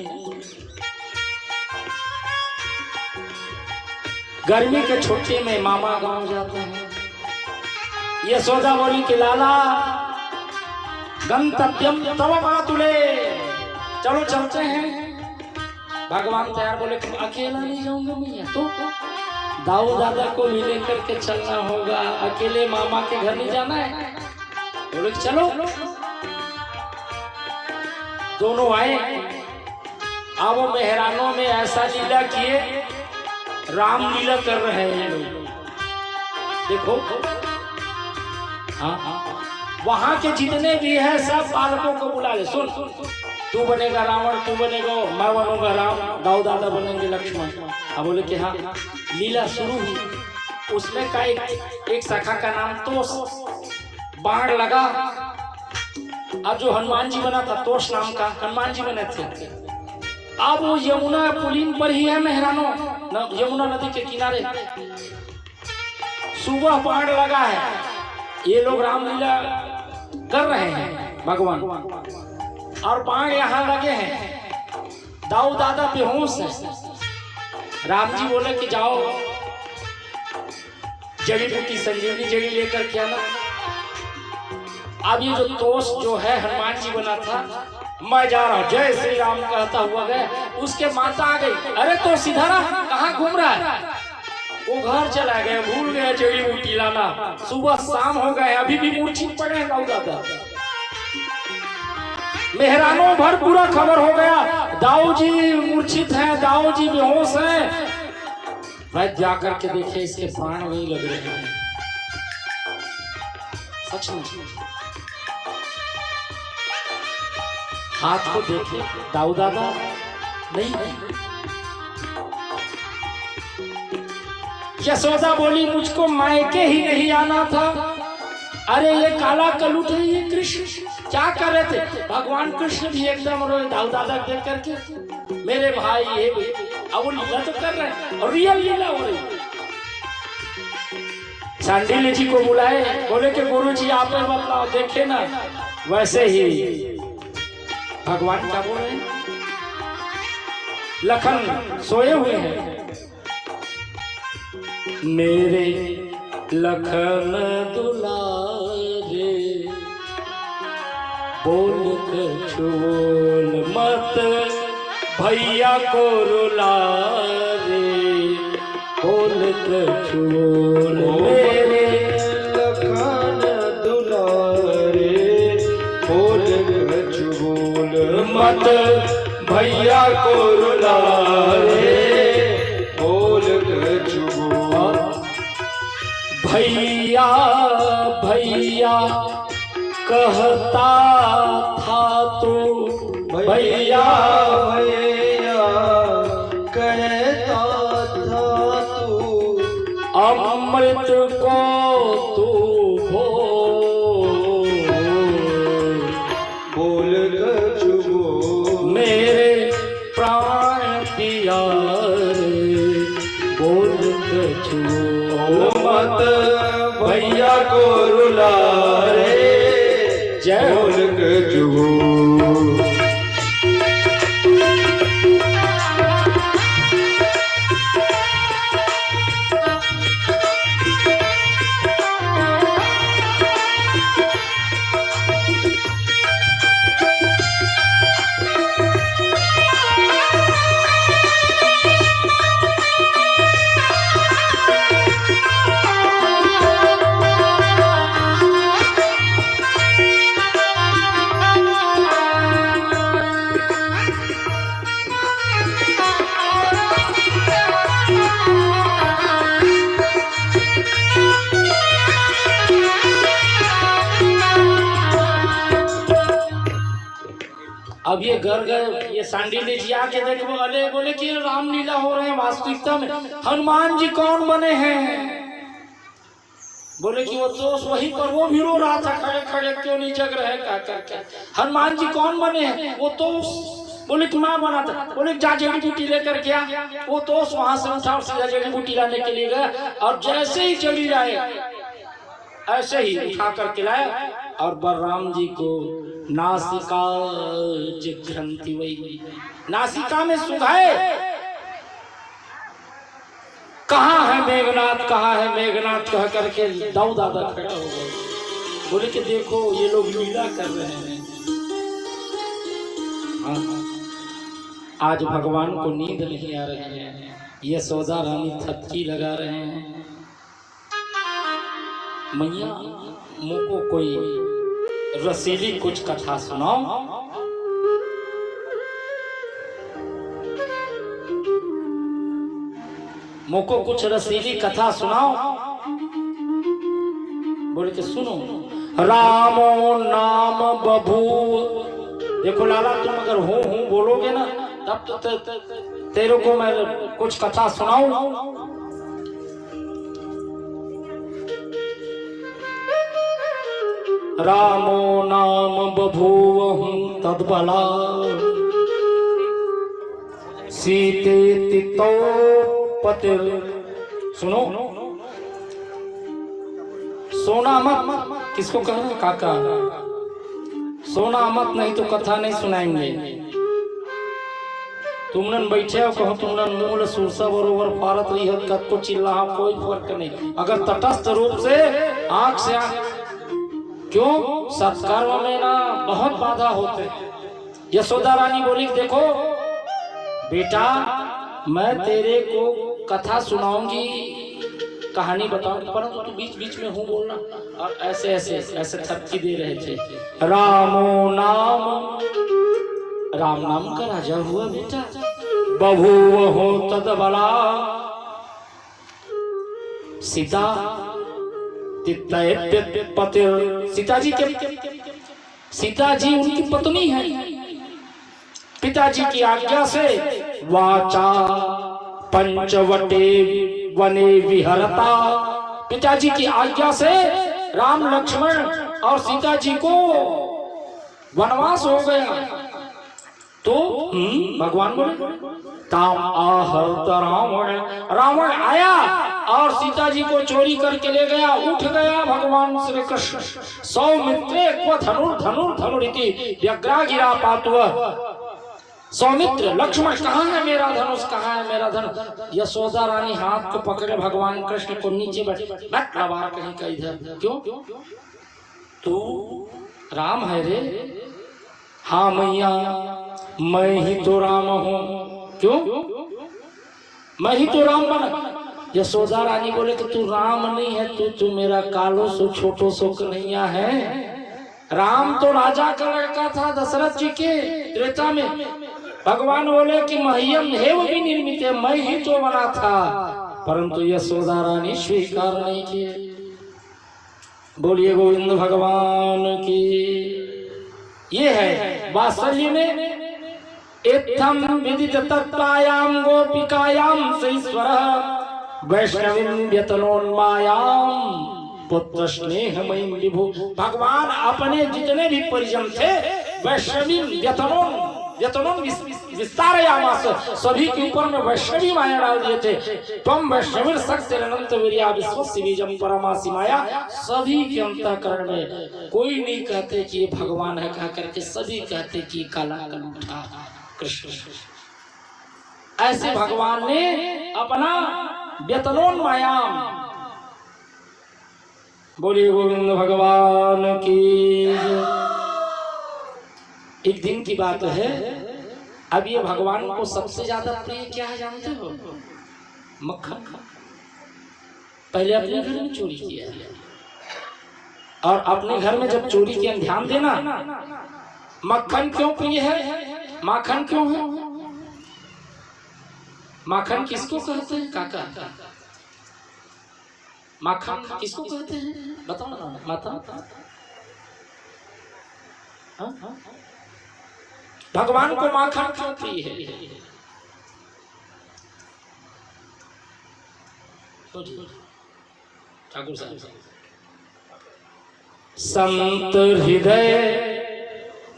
गर्मी के छुट्टी में मामा गांव जाते हैं। यशोदा बोली कि लाला गंतव्यम तव मातुले, चलो चलते हैं। भगवान तैयार, बोले कि अकेला नहीं जाऊंगा मैया, तो दाऊ दादा को भी लेकर के चलना होगा, अकेले मामा के घर नहीं जाना है। बोले कि चलो। दोनों आए। अब वो मेहरानों में ऐसा लीला किए, राम लीला कर रहे हैं लोग। देखो, हाँ वहां के जितने भी है सब बालकों को बुला ले। सुन, तू बनेगा रावण, तू बनेगा, मैं बनूंगा राम, दाऊ दादा बनेंगे लक्ष्मण। अब बोले कि हाँ। लीला शुरू हुई। उसमें का एक शाखा का नाम तोष, बाण लगा। अब जो हनुमान जी बना था तोष नाम का, हनुमान जी बने थे। अब वो यमुना पुलिन पर ही है मेहरानो, यमुना नदी के किनारे। सुबह बाण लगा है, ये लोग रामलीला कर रहे हैं भगवान, और बाण यहाँ लगे हैं। दाऊ दादा बेहोश है। राम जी बोले कि जाओ जड़ी बूटी संजीवनी जड़ी लेकर के आना। अब ये जो तोष जो है हनुमान जी बना था, मैं जा रहा हूँ, जय श्री राम कहता हुआ गए। उसके माता आ गई, अरे तो सीधा रहा, कहाँ घूम रहा है? वो घर चला गया, भूल गया जड़ी बूटी लाना। सुबह शाम हो गए, अभी भी मूर्छित पड़े हैं दाऊ दादा। मेहरानों भर पूरा खबर हो गया, दाऊ जी मूर्छित हैं, दाऊ जी बेहोश हैं। वैद्य जाकर के देखे इसके प्राण नहीं लग रहे हैं। सच में हाथ को देखे, दाऊ दादा नहीं है। यशोदा बोली मुझको मायके ही नहीं आना था। अरे ये काला कलूट है, ये कृष्ण क्या कर रहे थे? भगवान कृष्ण भी एकदम रोए दाऊ दादा देख करके, मेरे भाई ये अब वो लीला तो कर रहे हैं और रियल लीला हो रही। सांडिल्य जी को बुलाए, बोले कि गुरु जी आप बतलाओ, देखे ना वैसे ही भगवान क्या बोल रहे हैं। लखन सोए हुए हैं, मेरे लखन दुलारे बोल कछुओल मत भैया को रुला रे, बोल कछुओल मेरे लखन दुलारे बोल कछुओल मत भैया को रुला रे, बोल कछुओल। भैया भैया कहता था तू, भैया भैया कहता था तू, अमृत को तू बोल कछुओल मेरे प्राण पिया रे, बोल कछुओल मत भैया को रुला रे, जय बोल कछुओल। अब ये घर घर ये सांडिल्य जी आके देखो, अरे बोले कि रामलीला हो रहे हैं। वास्तविकता में हनुमान जी कौन बने हैं? बोले कि वो तो वहीं पर वो भी रो रहा था, खड़े खड़े क्यों नहीं जग रहे का करके। हनुमान जी कौन बने हैं? वो तो बोले कि मैं बना था। बोले जा जड़ी बूटी लेकर गया, वो तो वहां से उठा और सीधा जड़ी बूटी लाने के लिए गया, और जैसे ही जड़ी लाए ऐसे ही उठा करके लाया, और बलराम जी को नासिका जिघ्रंति वही, नासिका में सुघाए। कहाँ है मेघनाथ, कहाँ है मेघनाथ कह करके दाऊ दादा खड़ा हो गए। बोले कि देखो ये लोग लीला कर रहे हैं। आज भगवान को नींद नहीं आ रही है, यशोदा रानी थपकी लगा रहे हैं। मैया मुझको कोई रसीली कुछ कथा सुनाओ। मुझको कुछ रसीली कथा सुनाओ। बोले कि सुनो। रामो नाम बभू। देखो लाला, तुम अगर हूँ बोलोगे ना तब तो तेरे को मैं कुछ कथा सुनाऊं। रामो नाम बभूवहु तद्बला सीते तितो पतिर। सुनो, सोना मत। किसको कह रहे काका? सोना मत, नहीं तो कथा नहीं सुनाएंगे। तुमने बैठे हो, कहो तुमने मूल सुरसा बरोबर फारत रही है, कद को चिल्ला, कोई फर्क नहीं। अगर तटस्थ रूप से आंख से आंख, क्यों सत्कर्म में ना बहुत बाधा होते हैं। यशोदा रानी बोली, देखो बेटा, मैं तेरे को कथा सुनाऊंगी, कहानी बताऊंगी, परंतु तू बीच बीच में हूँ बोलना। और ऐसे ऐसे ऐसे थपकी दे रहे थे। रामो नाम, राम नाम का राजा हुआ बेटा। बभूवहु तद्बला सीता पतिर। सीता जी उनकी पत्नी है। पिताजी की आज्ञा से वाचा पंचवटे वने विहरता। पिताजी की आज्ञा से राम लक्ष्मण और सीता जी को वनवास हो गया। तो भगवान बोले, ताम आहत रावण। रावण आया और सीता जी को चोरी करके ले गया। उठ गया भगवान श्री कृष्ण। सौमित्रे क्व धनुर्धनुरिति व्यग्रा गिरा पातुव। सौमित्र, लक्ष्मण कहाँ है मेरा धनुष, कहाँ है मेरा धनुष? यशोदा रानी हाथ को पकड़े भगवान कृष्ण को नीचे बैठ लबार कहीं का इधर। क्यों? तू राम है रे? हाँ मैया, मैं ही तो राम हूँ। क्यों? मैं ही तो राम बना। यशोदा रानी बोले कि तू राम नहीं है, तू मेरा कालो सो छोटो सो कन्हैया है। राम तो राजा का लड़का था दशरथ जी के त्रेता में। भगवान बोले कि मह्यम हेव भी निर्मित है, मैं ही तो बना था, परंतु यशोदा रानी स्वीकार नहीं किए। बोलिए गोविंद भगवान की। ये है वात्सल्य में एथम विदित तत्त्वायाम गोपिकायाम सईश्वरः वैष्णवीं व्यतनोन्मायाम पुत्र स्नेहमयीं विभु। भगवान अपने जितने भी परिजन थे वैष्णवीं व्यतनोन विस्तारयामास, सभी के ऊपर में वैष्णवी माया डाल दिए थे। त्वं वैष्णवीर शक्तिरनंत वीर्या विश्वस्य बीजं परमासि माया। सभी के अंतःकरण में कोई नहीं कहते कि ये भगवान है, कहा करके सभी कहते कि काला कंठा कृष्ण। ऐसे भगवान ने अपना व्यतनोन्मायाम। बोलिए गोविंद भगवान की। एक दिन की बात है, अब ये भगवान को सबसे ज्यादा प्रिय क्या है जानते हो? मक्खन। पहले अपने घर में चोरी किया और अपने घर में जब चोरी किया, ध्यान देना, मक्खन क्यों प्रिय है? माखन क्यों है? माखन किसको कहते हैं काका? माखन किसको कहते हैं बताओ ना माता। भगवान को माखन क्यों प्रिय है? ठाकुर साहब, संत हृदय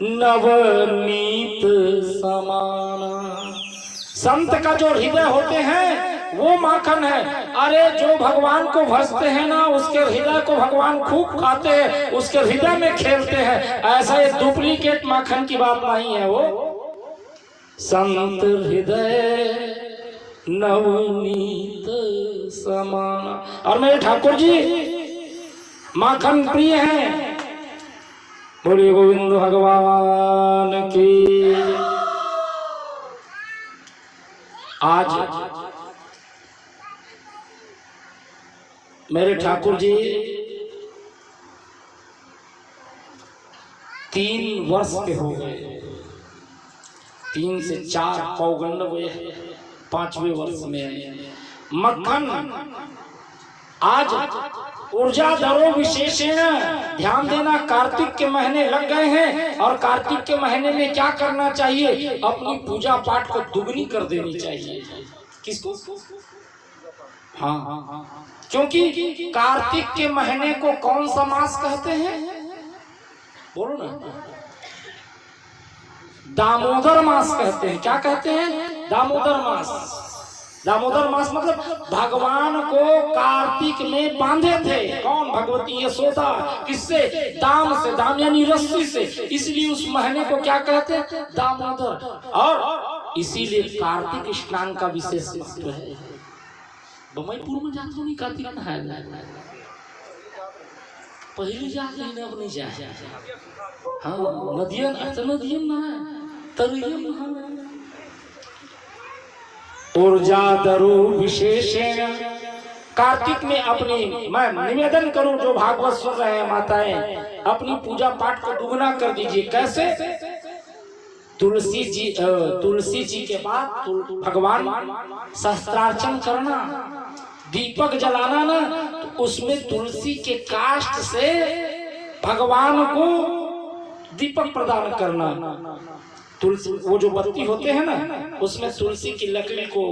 नवनीत समाना। संत का जो हृदय होते हैं वो माखन है। अरे जो भगवान को भजते हैं ना, उसके हृदय को भगवान खूब खाते हैं, उसके हृदय में खेलते हैं। ऐसा ये डुप्लीकेट माखन की बात नहीं है। वो संत हृदय नवनीत समाना। और मेरे ठाकुर जी माखन प्रिय हैं। बोलिए गोविंद भगवान की। आज मेरे ठाकुर जी 3 वर्ष के हो गए। 3 से 4 पौगंड हुए, 5वें वर्ष में मक्खन। आज ऊर्जा दरो विशेषेण, ध्यान देना, कार्तिक के महीने लग गए हैं और कार्तिक के महीने में क्या करना चाहिए? अपनी पूजा पाठ को दुगनी कर देनी चाहिए। किसको? हाँ, क्योंकि कार्तिक के महीने को कौन सा मास कहते हैं? बोलो ना। दामोदर मास कहते हैं। क्या कहते हैं? दामोदर मास। दामोदर मास मतलब भगवान को कार्तिक में बांधे थे। कौन? भगवती यशोदा। किससे? दाम से। दाम यानी रस्सी से। इसलिए उस महीने को क्या कहते हैं? दामोदर। और इसीलिए कार्तिक स्नान का विशेष महत्व है। बमईपुर में जाते नहीं कार्तिक नहाए, पहले जाते हैं, अब नहीं जाए। हाँ, नदियन नदियन नहाए, तरियन नहाए। ऊर्जा दरु विशेषेण, कार्तिक में अपनी, मैं निवेदन करूं जो भागवत सुन रहे हैं माताएं, अपनी पूजा पाठ को दुगना कर दीजिए। कैसे? तुलसी जी के बाद भगवान सहस्त्रार्चन करना, दीपक जलाना ना, तो उसमें तुलसी के काष्ठ से भगवान को दीपक प्रदान करना। तुलसी, वो जो बत्ती होते हैं ना, उसमें तुलसी की लकड़ी को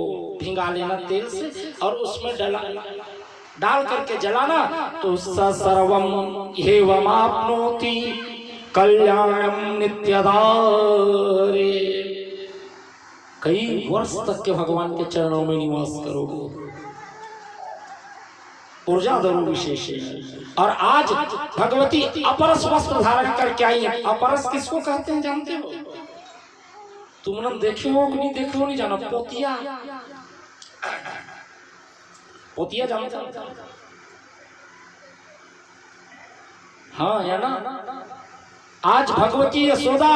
भिंगा लेना तेल से और उसमें डाल करके जलाना, तो सर्वम एवमाप्नोति कल्याणम नित्यदारे। कई वर्ष तक के भगवान के चरणों में निवास करोगे। ऊर्जा दरु विशेष। और आज भगवती अपरस वस्त्र धारण करके आई है। अपरस किसको कहते हैं जानते हो? तुमने देखे हो कि नहीं देखे हो नहीं जाना। पोतिया, पोतिया जानते हो? हाँ या ना। आज भगवती यशोदा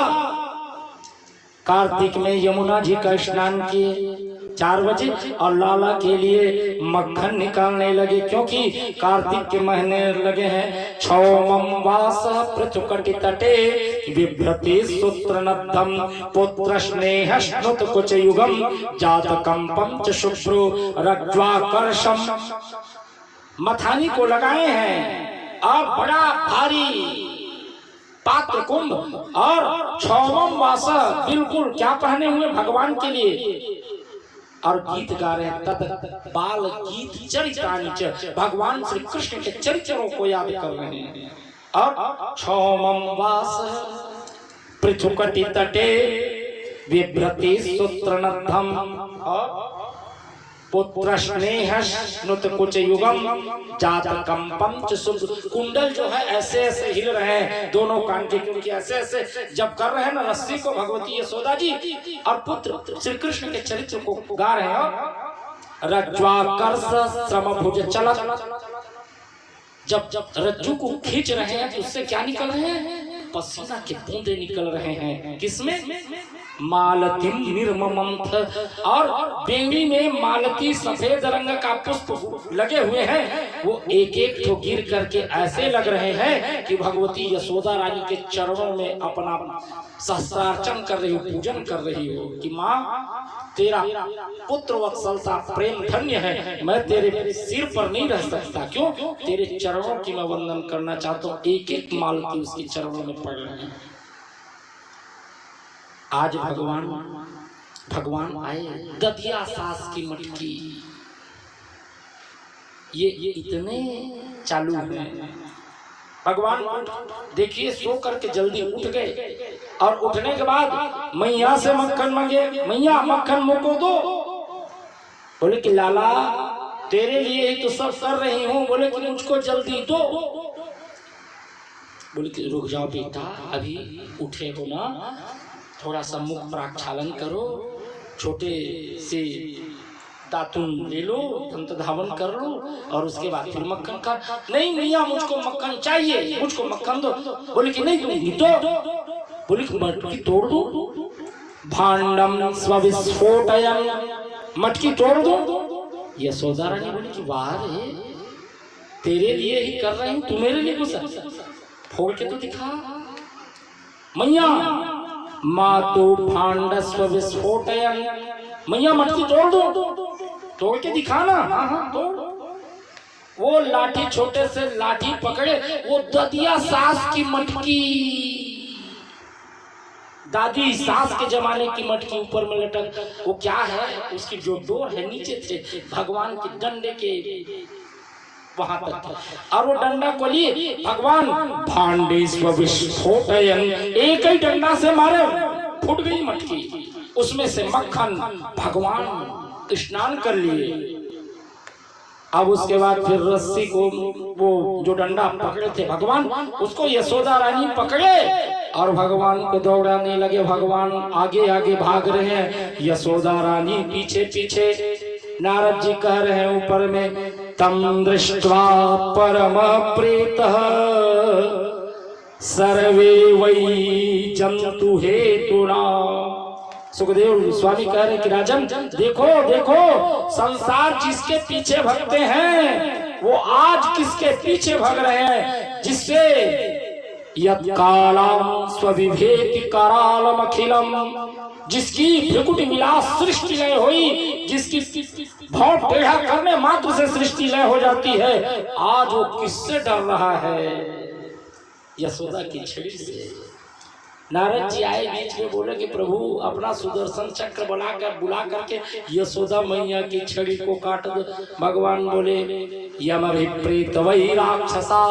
कार्तिक में यमुना जी का स्नान किए 4 बजे और लाला के लिए मक्खन निकालने लगे, क्योंकि कार्तिक के महीने लगे हैं। क्षौमं वास पृथुकटि तटे बिभ्रति सूत्र नद्धम पुत्र स्नेह स्नुत कुच युगम जातकम पंच शुभ्रो रज्ज्वाकर्षम। मथानी को लगाए हैं और बड़ा भारी पात्र कुंभ और क्षौमम वास, बिल्कुल क्या पहने हुए भगवान के लिए, और गीत गा रहे हैं। तद बाल गीत चरितानि च, भगवान श्री कृष्ण के चरित्रों को याद कर रहे हैं। और क्षौमं वास पृथुकटि तटे बिभ्रति सूत्रनद्धम और पुत्र स्नेह स्नुत कुच युगम जातकम पंच शुभ। कुंडल जो है ऐसे ऐसे हिल रहे हैं दोनों कान के, क्योंकि ऐसे ऐसे जब कर रहे हैं ना रस्सी को भगवती यशोदा जी और पुत्र श्री कृष्ण के चरित्र को गा रहे हैं। रज्ज्वाकर्ष श्रम भुज चलत, जब रज्जू को खींच रहे हैं तो उससे क्या निकल रहे हैं? पसीना के बूंदे निकल रहे हैं। किसमें? मालती निर्ममंथ, और बेंगी में मालती सफेद रंग का पुष्प लगे हुए हैं। वो एक एक तो गिर करके ऐसे लग रहे हैं कि भगवती यशोदा रानी के चरणों में अपना सहस्त्रार्चन कर रही हो, पूजन कर रही हो कि माँ तेरा पुत्र वत्सलता प्रेम धन्य है, मैं तेरे सिर पर नहीं रह सकता। क्यों? तेरे चरणों की मैं वंदन करना चाहता हूँ। एक एक मालती उसके चरणों में पड़ रहे हैं। आज भगवान आए, ददिया सास की मटकी, ये इतने चालू हैं। भगवान देखिए सो करके जल्दी उठ गए और उठने के बाद मैया से मक्खन मांगे। मैया मक्खन मुझको दो। बोले कि लाला तेरे लिए ही तो सब कर रही हूँ। बोले कि मुझको जल्दी दो। बोले कि रुक जाओ बेटा, अभी उठे हो ना, थोड़ा सा मुख प्रक्षालन करो, छोटे से दातुन ले लो, दंत धावन कर लो और उसके बाद फिर मक्खन खा। नहीं मैया मुझको मक्खन चाहिए, मुझको मक्खन दो। बोले कि नहीं दूंगी तो। बोले कि मटकी तोड़ दो। भांडम स्विस्फोटयन, मटकी तोड़ दो। यशोदा रानी बोली कि वाह रे, तेरे लिए ही कर रही हूँ, तू मेरे लिए कुछ फोड़ के तो दिखा। मैया मातु भांडस्व विस्फोटयन, मैया मटकी तोड़ दो, तोड़ के दिखाना। हाँ तोड़। वो लाठी, छोटे से लाठी पकड़े, वो ददिया सास की मटकी, दादी सास के जमाने की मटकी ऊपर में लटक, वो क्या है, उसकी जो डोर है नीचे से भगवान के डंडे के वहां तक, और वो डंडा को लिए भगवान भांडे स्वविस्फोटयन्, एक ही डंडा से मारे, फूट गई मटकी, उसमें से मक्खन भगवान स्नान कर लिए। अब उसके बाद फिर रस्सी को, वो जो डंडा पकड़े थे भगवान, उसको यशोदा रानी पकड़े और भगवान को दौड़ाने लगे। भगवान आगे आगे भाग रहे हैं, यशोदा रानी पीछे पीछे। नारद जी कह रहे हैं ऊपर में, तम दृष्ट्वा परम प्रीतः सर्वे वै जंतु हेतुना। सुखदेव स्वामी कह रहे कि राजन देखो देखो, संसार जिसके पीछे भगते हैं वो आज किसके पीछे भग रहे हैं, जिससे यत्कालम स्वविभेति करालम अखिलम, जिसकी भ्रिकुट विलास सृष्टि लय हुई, जिसकी भौं टेढ़ा करने मात्र से सृष्टि लय हो जाती है, आज वो किससे डर रहा है, यशोदा की छड़ी से। नारद जी आए बीच में, बोले कि प्रभु अपना सुदर्शन चक्र बुला करके यशोदा मैया की छड़ी को काट दो। भगवान बोले, यमभिप्रेत वै राक्षसा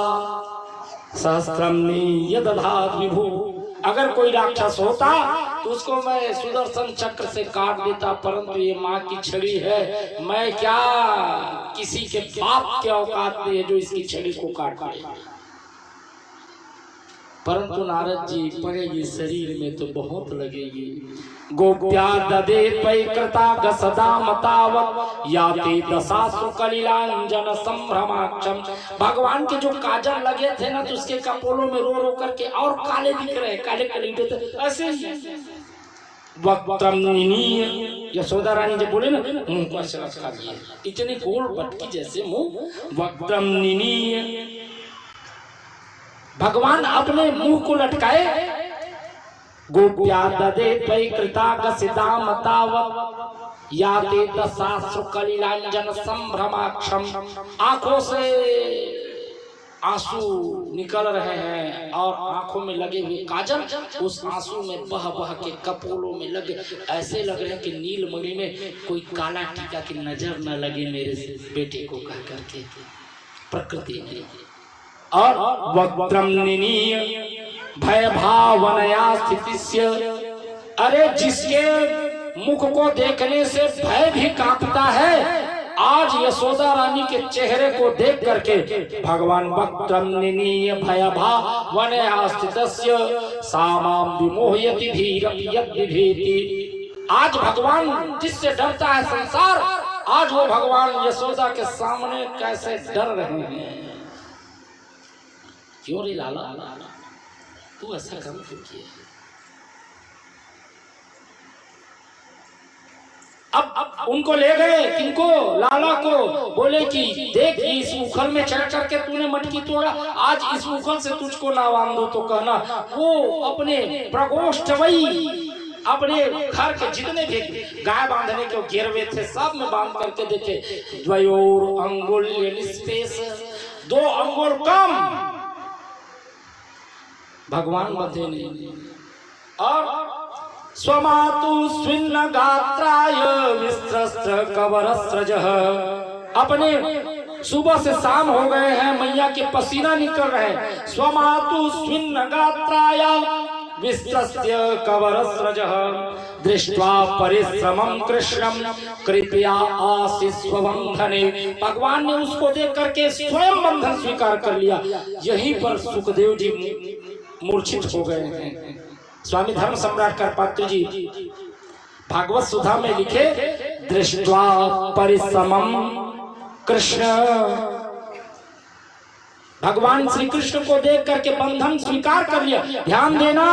सहस्त्रम नियदधात विभु, अगर कोई राक्षस होता तो उसको मैं सुदर्शन चक्र से काट देता, परंतु ये माँ की छड़ी है, मैं क्या किसी के बाप के औकात में है जो इसकी छड़ी को काट दे। परंतु नारद जी, पड़ेगी शरीर में तो बहुत लगेगी। गोप्या ददे त्वयि कृता गसदा मतावत याति दशासु कलिलांजन संभ्रमाक्षम। भगवान के जो काजल लगे थे ना, तो उसके कपोलों में रो रो करके और काले दिख रहे, काले काले ऐसे वक्त्रम निनीय। यशोदा रानी जब बोले ना, मुंह को ऐसे रखा दिए, इतनी गोल बटकी जैसे मुंह, वक्त्रम निनीय। भगवान अपने मुंह को लटकाए। गोप्या ददे त्वयि कृता गसिता मतावत याते दशासु कलिलांजन संभ्रमाक्षम। आंखों से आंसू निकल रहे हैं और आंखों में लगे हुए काजल उस आंसू में बह बह के कपोलों में लगे, ऐसे लग रहे हैं कि नीलमणि में कोई काला टीका की नजर न लगे मेरे बेटे को, कह करके प्रकृति ने। और वक्त्रम निनीय भय भावनया स्थितिस्य, अरे जिसके मुख को देखने से भय भी कांपता है, आज यशोदा रानी के चेहरे को देख करके भगवान वक्त्रम निनीय भय भावनया स्थितस्य सामाम विमोहयति धीरं यद्विभेति। आज भगवान जिससे डरता है संसार, आज वो भगवान यशोदा के सामने कैसे डर रहे हैं। क्यों रे लाला, तू ऐसा काम क्यों किया? अब उनको ले गए, किनको? लाला को। बोले कि देख इस उखल में चढ़ करके तूने मटकी तोड़ा, आज इस उखल से तुझको ना बांधो तो कहना। वो अपने प्रकोष्ठ वही अपने घर के जितने भी गाय बांधने के गिरवे थे सब में बांध करके देखे। द्वयोर अंगुल निस्पेष, 2 अंगुल कम भगवान बंधे नहीं। और स्वमातु स्विन्न गात्राय विस्त्रस्त्र कवरस्रजः, अपने सुबह से शाम हो गए हैं, मैया के पसीना निकल रहे हैं। स्वमातु स्विन्न गात्राय विस्त्रस्य कवरस्रजः दृष्ट्वा परिश्रमं कृष्णं कृपया आशीस्वबंधने। भगवान ने उसको देख करके स्वयं बंधन स्वीकार कर लिया। यहीं पर सुखदेव जी मूर्छित हो गए हैं। स्वामी धर्म सम्राट करपात्र जी भागवत सुधा में लिखे, दृष्ट्वा परिश्रमं कृष्ण, भगवान श्री कृष्ण को देख करके बंधन स्वीकार कर लिया। ध्यान देना,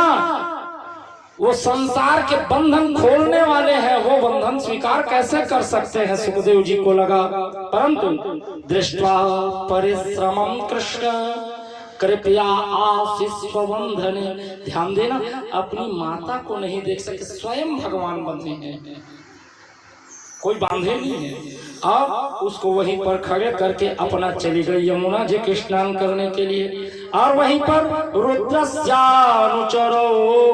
वो संसार के बंधन खोलने वाले हैं, वो बंधन स्वीकार कैसे कर सकते हैं, सुखदेव जी को लगा। परंतु दृष्ट्वा परिश्रमं कृष्ण कृपया आशीस्वबंधने, ध्यान देना, अपनी माता को नहीं देख सके, स्वयं भगवान बंधे हैं। कोई बांधे नहीं है। अब उसको वहीं पर खड़े करके अपना चली गई यमुना जी के स्नान करने के लिए। और वहीं पर रुद्रस्यानुचरो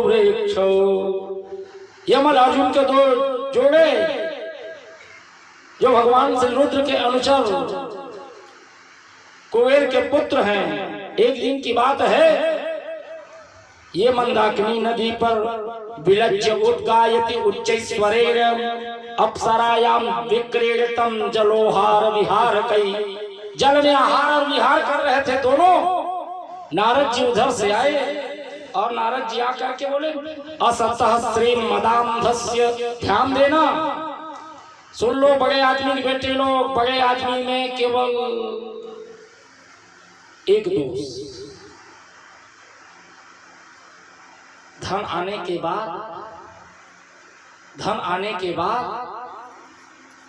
वृक्षो, यमल अर्जुन के दो जोड़े जो भगवान से रुद्र के अनुचर कुबेर के पुत्र हैं। एक दिन की बात है, ये मंदाकिनी नदी पर विलज्य उद्गायति उच्चैश्वरेण अप्सरायाम विक्रीडितम जलोहार विहार कई। जल में आहार और विहार कर रहे थे दोनों। नारद जी उधर से आए और नारद जी आकर के बोले असतः श्री मदांधस्य, ध्यान देना, सुन लो बड़े आदमी के बेटे लोग, बड़े आदमी में केवल एक दोष, धन आने के बाद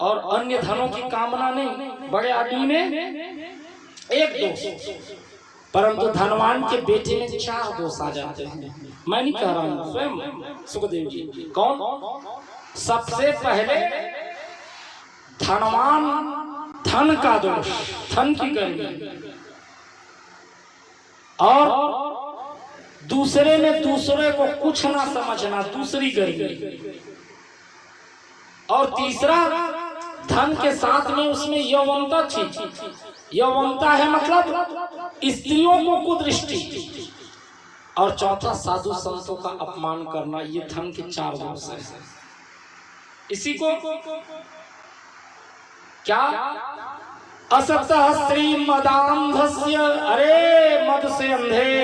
और अन्य धनों की कामना नहीं। बड़े आदमी में एक दोष, परंतु धनवान के बेटे में 4 दोष आ जाते हैं। मैं नहीं कह रहा हूं, स्वयं सुखदेव जी। कौन? सबसे पहले धनवान, धन का दोष, धन की गर्मी, और दूसरे में दूसरे को कुछ ना समझना, दूसरी गर्मी, और तीसरा धन के साथ में उसमें यौवनता थी। यौवनता है मतलब स्त्रियों को कुदृष्टि, और चौथा साधु संतों का अपमान करना। ये धन के 4 दोष है। इसी को क्या असतः स्त्री मदांधस्य, अरे मद से अंधे,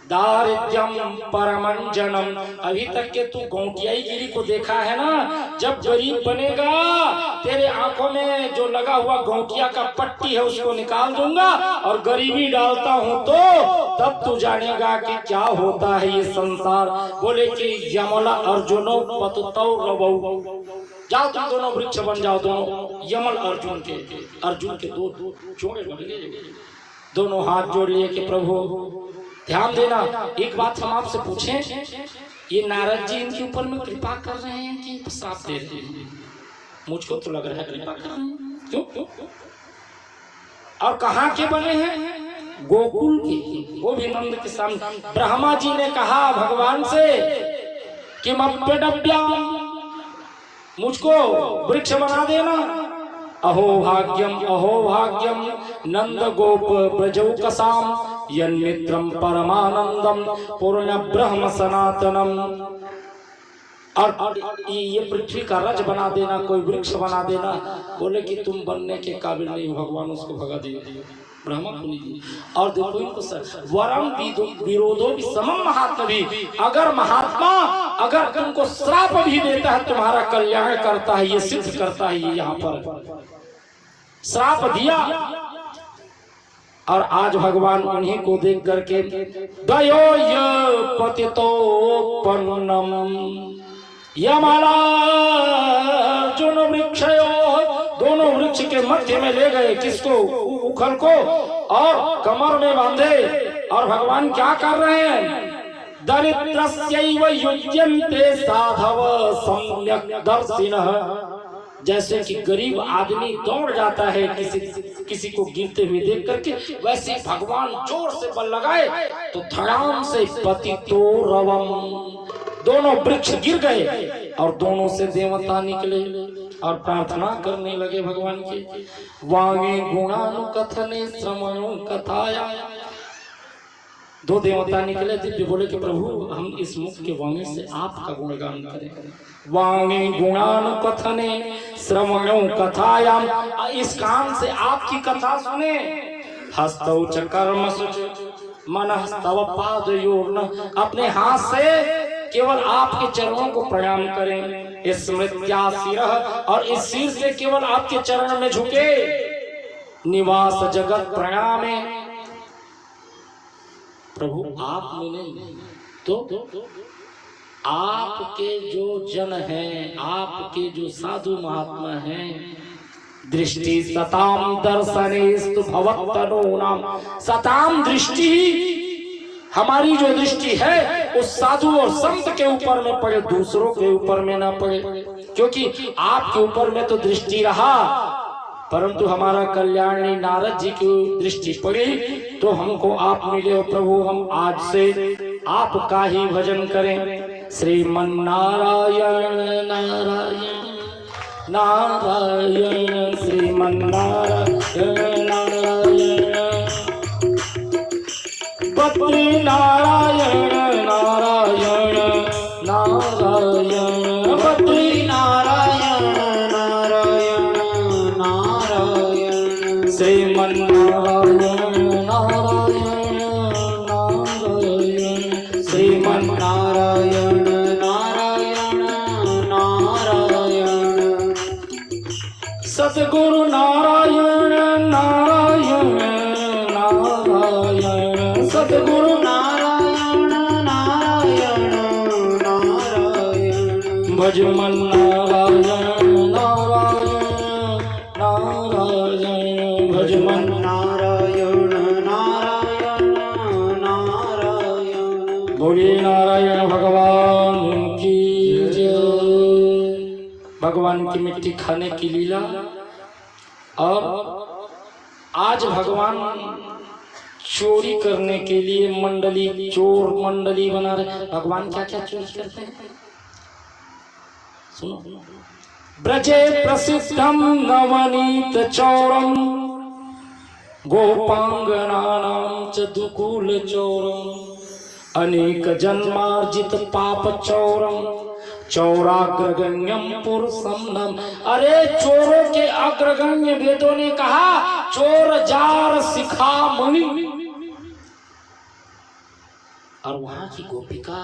दारिद्र्यम परमंजनम। अभी तक के तू गौटियाई गिरी को देखा है ना? जब गरीब बनेगा तेरे आंखों में जो लगा हुआ गौटिया का पट्टी है उसको निकाल दूंगा और गरीबी डालता हूं तो तब तू जानेगा कि क्या होता है ये संसार। बोले कि यमला अर्जुनो पततौ रवौ, जाओ तुम दोनों वृक्ष बन जाओ। दोनों यमल अर्जुन के दो जोड़े बन गए, दोनों हाथ जोड़ लिए कि प्रभु ध्यान देना। एक बात हम आपसे पूछें, ये नारद जी इनके ऊपर में कृपा कर रहे हैं कि श्राप दे रहे हैं? मुझको तो लग रहा है कृपा कर रहे हैं। क्यों? और कहाँ के बने हैं? गोकुल के, वो भी नंद के सामने। ब्रह्मा जी ने कहा भगवान से कि मप्यडभ्याम, मुझको वृक्ष बना देना। अहो भाग्यम नंद गोप ब्रजौकसाम यन्मित्रम परमानंदम पूर्ण ब्रह्म सनातनम। और ये पृथ्वी का रज बना देना, कोई वृक्ष बना देना। बोले कि तुम बनने के काबिल नहीं हो, भगवान उसको भगा दिए ब्रह्मा को नहीं। और देखो इनको वरम विरोधो भी समम महात्मा भी, अगर महात्मा अगर तुमको श्राप भी देता है तुम्हारा कल्याण करता है, ये सिद्ध करता है। ये यहाँ पर श्राप दिया और आज भगवान उन्हीं को देख करके दयो पतितोपन्नम यमाला अर्जुन वृक्षयो, दोनों वृक्ष के मध्य में ले गए। किसको? उखल को, और कमर में बांधे। और भगवान क्या कर रहे हैं? दरिद्रस्यैव युज्यन्ते साधव सम्यक् दर्शिनः। जैसे कि गरीब आदमी दौड़ जाता है किसी को गिरते हुए देख करके, वैसे भगवान जोर से बल लगाए तो धड़ाम से पतितो रवम, दोनों वृक्ष गिर गए और दोनों से देवता निकले और प्रार्थना करने लगे भगवान की। वागे गुणानुकथने श्रमणो कथाया, 2 देवता निकले दिव्य, बोले कि प्रभु हम इस मुख के वाणी से आपका गुणगान करें। वाणी गुणानुकथने श्रवणो कथायाम, इस कान से आपकी कथा सुने। हस्तौ च कर्मसु मनः तव पादयोर्न, अपने हाथ से केवल आपके चरणों को प्रणाम करें। स्मृत्या सिरः, और इस सिर से केवल आपके चरण में झुके। निवास जगत प्रणामे, प्रभु आप मिले तो आपके जो जन हैं, आपके जो साधु महात्मा हैं, दृष्टि सताम दर्शनेस्तु भवत्तनो नाम। सताम दृष्टि, हमारी जो दृष्टि है उस साधु और संत के ऊपर में पड़े, दूसरों के ऊपर में ना पड़े। क्योंकि आपके ऊपर में तो दृष्टि रहा, परंतु हमारा कल्याणी नारद जी की दृष्टि पड़ी तो हमको आप मिले। और प्रभु हम आज से आपका ही भजन करें। श्रीमन नारायण नारायण नारायण, श्रीमन नारायण नारायण, बद्री नारायण नारायण नारायण, बद्री नारायण नारायण नारायण, श्रीमन नारायण नारायण नारायण, श्रीमन नारायण नारायण नारायण, सद्गुरु नारायण नारायण नारायण, सद्गुरु नारायण नारायण नारायण, भजमन नारायण नारायण नारायण, भजमन नारायण नारायण नारायण। बोलिए नारायण भगवान की जय। भगवान की मिट्टी खाने की लीला। और आज भगवान चोरी करने के लिए मंडली, चोर मंडली बना रहे। भगवान क्या क्या चोरी करते हैं सुनो। ब्रजे प्रसिद्धम नवनीत चौरम, गोपांगनानां च दुकूल चौरम, अनेक जन्मार्जित पाप चौरम, चौराग्रगण्यम पुरुषम नम। अरे चोरों के अग्रगण्य वेदों ने कहा चोर जार शिखामणि। और वहां की गोपिका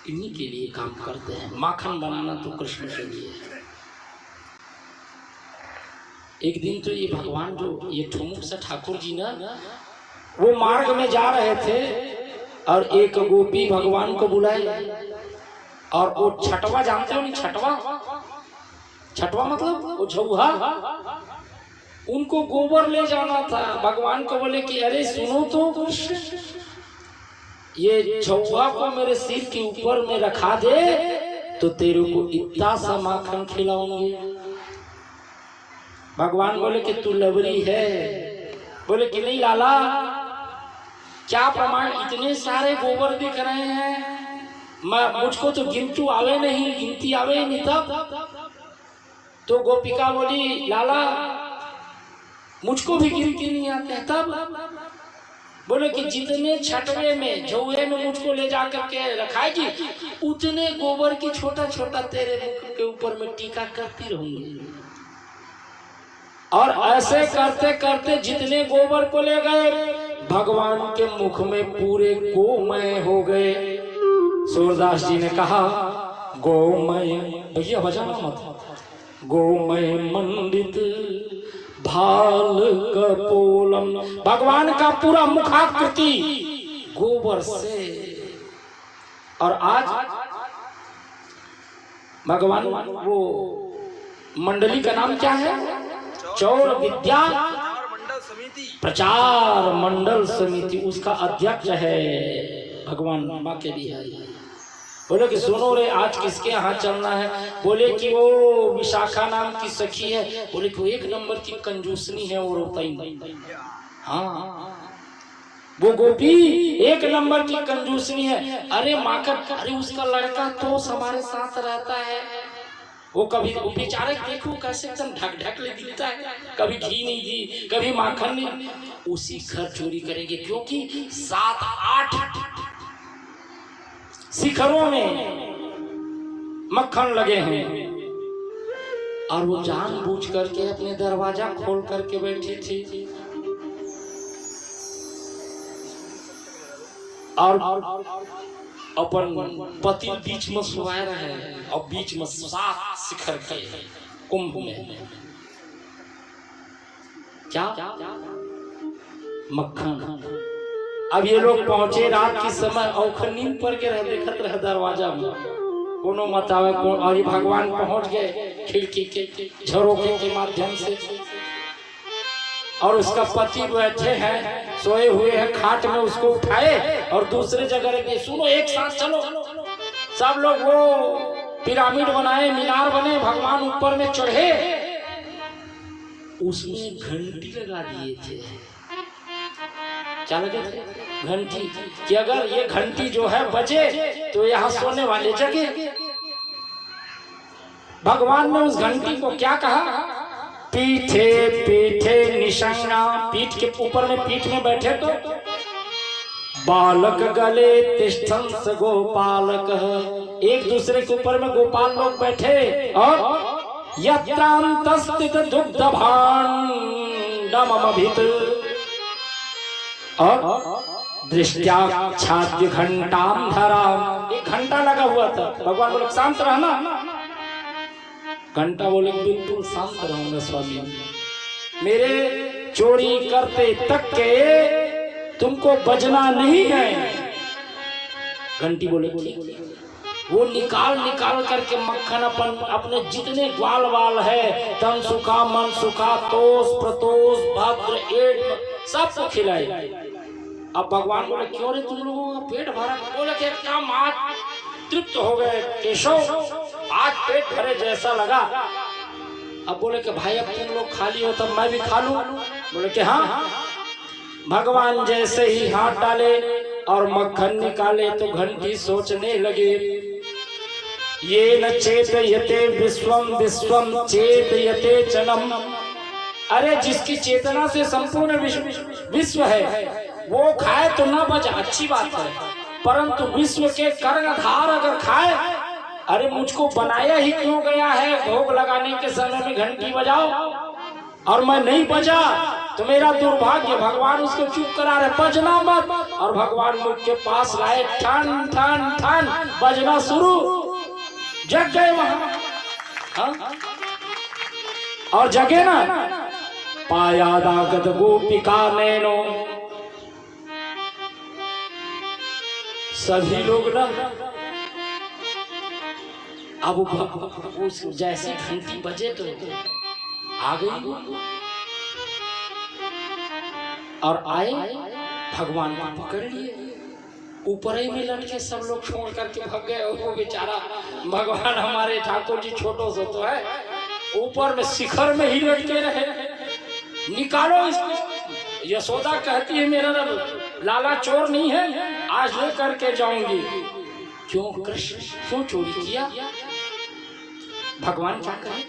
इन्हीं के लिए काम करते हैं। माखन बनाना तो कृष्ण के लिए है। एक दिन तो ये भगवान जो ये ठुमुक से ठाकुर जी ना, वो मार्ग में जा रहे थे और एक गोपी भगवान को बुलाई। और वो छटवा जानते हो नहीं? छटवा, छटवा मतलब वो झौहा। उनको गोबर ले जाना था। भगवान को बोले कि अरे सुनो तो, ये झौहा को मेरे सिर के ऊपर में रखा दे तो तेरे को इतना सा माखन खिलाऊंगी। भगवान बोले कि तू लवरी है। बोले कि नहीं लाला, क्या प्रमाण? इतने सारे गोबर दिख रहे हैं, मुझको तो गिनती आवे नहीं तब। तो गोपिका बोली लाला मुझको भी गिनती नहीं आते तब। बोले कि जितने छटवे में झौए में मुझको ले जा करके रखाएगी, उतने गोबर की छोटा छोटा तेरे मुख के ऊपर में टीका करती रहूंगी। और ऐसे करते करते जितने गोबर को ले गए, भगवान के मुख में पूरे गोमय हो गए। सूरदास जी ने कहा गोमय, भैया बजाना मत, गोमय मंडित भाल कपोलम। भगवान का पूरा मुखाकृति गोबर से। और आज भगवान वो मंडली का नाम क्या है? चौर विद्या प्रचार मंडल समिति, उसका अध्यक्ष है भगवान माँ के बिहारी। बोले कि सुनो रे, आज किसके यहाँ चलना है? बोले कि वो विशाखा नाम की सखी है। बोले कि वो एक नंबर की कंजूसनी है, वो रोता ही नहीं। हाँ, वो गोपी एक नंबर की कंजूसनी है। अरे माखन, अरे उसका लड़का तो हमारे साथ रहता है, वो कभी बेचारे देखो कैसे एकदम ढक ढक ले दिखता है, कभी घी नहीं दी, कभी माखन नहीं। उसी घर चोरी करेंगे, क्योंकि 7-8 शिखरों में मक्खन लगे हैं। और वो जानबूझ करके अपने दरवाजा खोल करके बैठी थी। और अपन पति बीच में सोया रहे, और बीच में 7 शिखर के कुंभ में क्या मक्खन। अब ये लोग पहुंचे रात के समय, और नींद पर के रह देखत रहे दरवाजा में, कोनो मत आवे कौन। और ये भगवान पहुंच गए खिड़की के झरोखे के माध्यम से। और उसका पति बैठे हैं, सोए हुए हैं खाट में, उसको उठाए और दूसरे जगह रखे। सुनो, एक साथ चलो सब लोग। वो पिरामिड बनाए, मीनार बने, भगवान ऊपर में चढ़े, उसमें घंटी लगा दिए थे। क्या लगे थे? घंटी, कि अगर ये घंटी जो है बजे तो यहाँ सोने वाले जगे। भगवान ने उस घंटी को क्या कहा? पीठे पीठे निशंगा, पीठ के ऊपर में, पीठ में बैठे तो बालक गले तिष्ठन स गोपालक, एक दूसरे के ऊपर में गोपाल लोग बैठे, और यत्रांतस्थित दुग्ध भाण्डमभित, और दृष्टया छाद्य घंटाम धरा, एक घंटा लगा हुआ था। भगवान बोले शांत रहना। घंटा बोले बिल्कुल शांत रहूंगा स्वामी, मेरे चोरी करते तक के तुमको बजना नहीं है। घंटी बोले वो निकाल निकाल करके मक्खन अपने जितने ग्वाल वाल है, तन सुखा मन सुखा, तोष प्रतोष भद्र एड सबको खिलाए। अब भगवान बोले क्यों रे तुम लोगों का पेट भरा? बोले कि काम आज तृप्त हो गए केशव, आज पेट भरे जैसा लगा। अब बोले कि भाई अब तुम लोग खाली हो तब मैं भी खा लूं? बोले कि हाँ। भगवान जैसे ही हाथ डाले और मक्खन निकाले तो घंटी सोचने लगे, ये न चेतयते विश्वम विश्वम चेतयते चनम। अरे जिसकी चेतना से संपूर्ण विश्व है वो खाए तो ना बचा, अच्छी बात है, परंतु विश्व के कर्णधार अगर खाए, अरे मुझको बनाया ही क्यों गया है? भोग लगाने के समय में घंटी बजाओ और मैं नहीं बजा तो मेरा दुर्भाग्य। भगवान उसको चुप करा रहे, बजना मत। और भगवान मुख के पास लाए, ठन ठन ठन बजना शुरू, जग गए वहां। हाँ? और जगे ना, पायादागत गोपिका नैनो, सभी लोग ना अब उस जैसी घंटी बजे तो आ गई और आए, भगवान को पकड़ लिए, ऊपर ही में लटके सब लोग छोड़ करके भाग गए। वो बेचारा भगवान हमारे ठाकुर जी छोटो सो तो है, ऊपर में शिखर में ही लटके रहे। निकालो इसको। यशोदा कहती है मेरा लाला चोर नहीं है, आज ले करके जाऊंगी। क्यों कृष्ण, क्यों चोरी किया? भगवान क्या कहे?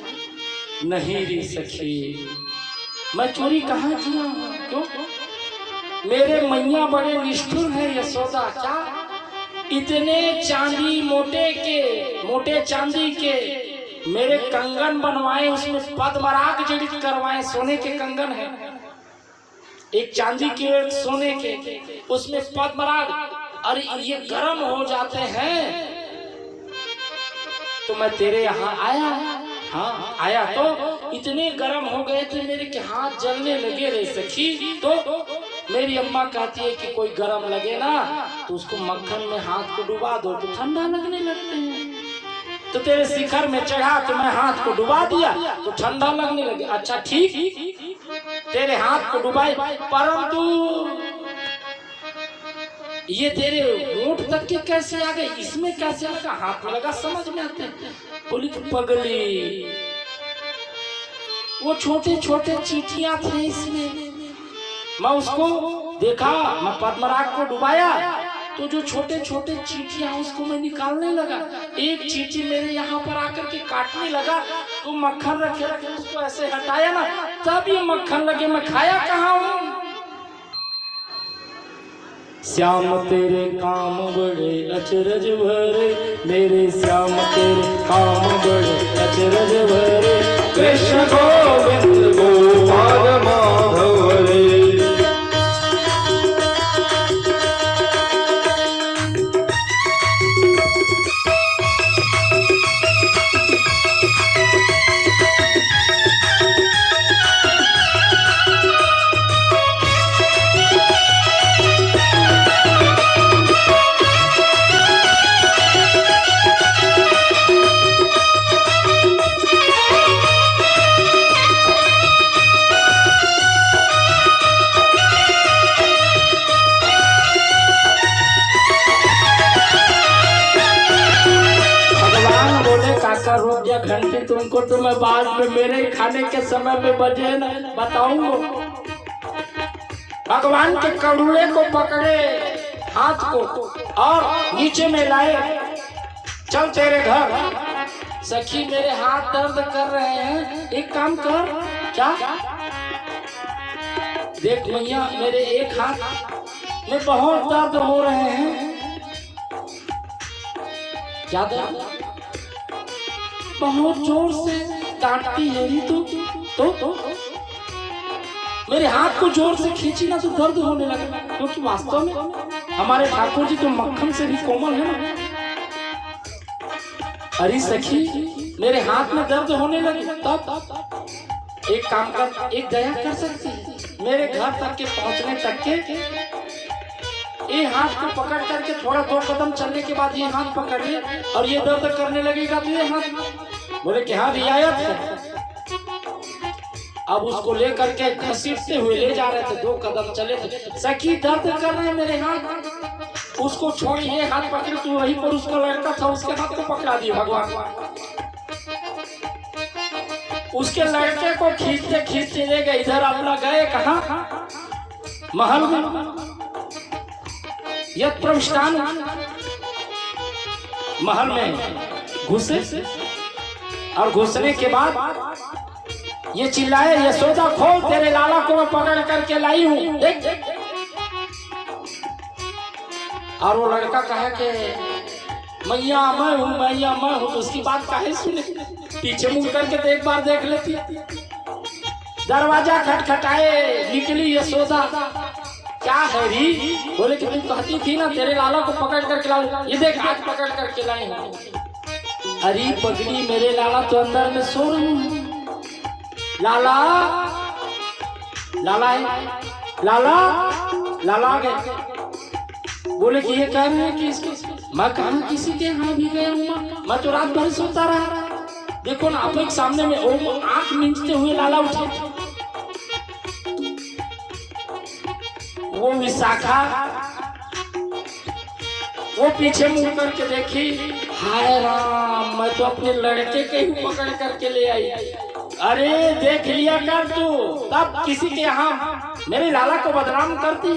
नहीं रे सखी, मैं चोरी कहाँ किया? क्यों? मेरे मैया बड़े निष्ठुर है यशोदा। क्या? इतने चांदी मोटे चांदी के मेरे कंगन बनवाए, उसमें पद्मराग जड़ित करवाए, सोने के कंगन है, एक चांदी के एक सोने के, उसमें पद्मराग। अरे ये गर्म हो जाते हैं तो मैं तेरे यहाँ आया। हाँ आया तो इतने गर्म हो गए थे मेरे के हाथ जलने लगे रे सखी। तो मेरी अम्मा कहती है कि कोई गरम लगे ना तो उसको मक्खन में हाथ को डुबा दो तो ठंडा लगने लगते हैं। तो तेरे शिखर में चढ़ा तो मैं हाथ को डुबा दिया तो ठंडा लगने लगे। अच्छा ठीक, तेरे हाथ को डुबाई, परंतु ये तेरे ऊंट तक के कैसे आ गए? इसमें कैसे लगा? हाथ में लगा, समझ में आते। बोली पगली, वो छोटे छोटे चींटियां थे इसमें, मैं उसको देखा, मैं पद्मराग को डुबाया तो जो छोटे छोटे चींटियां उसको मैं निकालने लगा। एक चींटी मेरे यहाँ पर आकर के काटने लगा तो मक्खन रखे रखे उसको ऐसे हटाया ना, तब ये मक्खन लगे। मैं खाया कहाँ हूँ? श्याम तेरे काम बड़े अचरज भरे, मेरे श्याम तेरे काम बड़े अचरज भरे, कृष्ण गोविंद गोपाल माधव रे। भैया घंटी तुमको तो मैं बाद में मेरे खाने के समय में बजे ना बताऊंगा। भगवान के कड़ुए को पकड़े हाथ को और नीचे में लाए, चल तेरे घर। सखी मेरे हाथ दर्द कर रहे हैं, एक काम कर। क्या? देख भैया मेरे एक हाथ में बहुत दर्द हो रहे हैं। क्या दर्द? बहुत जोर से काटती है री तो मेरे हाथ को जोर से खींची ना तो दर्द होने लगा, क्योंकि वास्तव में हमारे ठाकुर जी तो मक्खन से भी कोमल है ना। अरे सखी मेरे हाथ में दर्द होने लगी, तब एक काम कर, एक दया कर सकती है, मेरे घर तक के पहुंचने तक के ये हाथ को पकड़ करके थोड़ा 2 कदम चलने के बाद ये हाथ पकड़ ले और ये दर्द करने लगेगा तो ये हाथ। बोले कि हाँ रियायत है। अब उसको लेकर के घसीटते हुए ले जा रहे थे, 2 कदम चले थे। सखी दर्द कर रहे हैं मेरे हाथ, उसको छोड़, ये हाथ पकड़े तो वहीं पर उसका लड़का था, उसके हाथ को पकड़ा दिया भगवान। उसके लड़के को खींचते खींचते ले गए, इधर अपना गए कहाँ? महल में। यह प्रविष्टान महल में घुसे और घुसने के बाद ये चिल्लाए, यशोदा खोल, तेरे लाला को मैं पकड़ करके लाई हूं, देख। और वो लड़का कहे कि मैया मैं हूं, मैया मैं हूं, तो उसकी बात काहे सुने? पीछे मुड़ करके तो एक बार देख लेती। दरवाजा खटखटाए, निकली यशोदा। क्या है री? बोले कि तुम कहती थी ना तेरे लाला को पकड़ करके लाओ, ये देख आज पकड़ करके लाई हूं। अरे पगली मेरे लाला तो अंदर में सो रहे हैं। लाला लाला है, लाला लाला आ गए। बोले कि ये कह रहे हैं कि इसको मैं कहा किसी के यहाँ भी गया हूँ, मैं तो रात भर सोता रहा। देखो ना आप एक सामने में आंख मींचते हुए लाला उठे। वो विशाखा वो पीछे मुड़ करके देखी, हाय राम मैं तो अपने लड़के के ही पकड़ करके ले आई। अरे देख लिया कर तू, तब किसी के यहाँ मेरे लाला को बदनाम करती।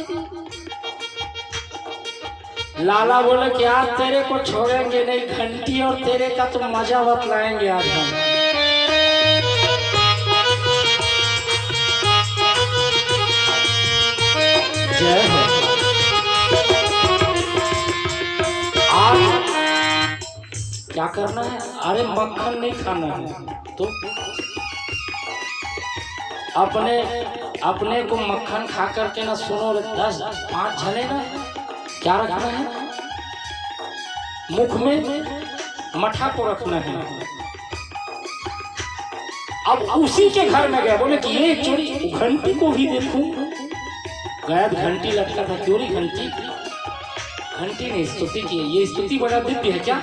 लाला बोले कि आज तेरे को छोड़ेंगे नहीं, घंटी और तेरे का तो मजा बतलाएंगे आज हम। जय हो। आज क्या करना है? अरे मक्खन नहीं खाना है तो अपने को मक्खन खा करके ना, सुनो 10-5 झले ना, क्या रखना है? मुख में मठा को रखना है। अब उसी के घर में गए, बोले कि ये चोरी, घंटी को भी देखूं। गया घंटी लटका था, चोरी घंटी, घंटी ने स्तुति की। ये स्तुति बड़ा दिव्य है क्या?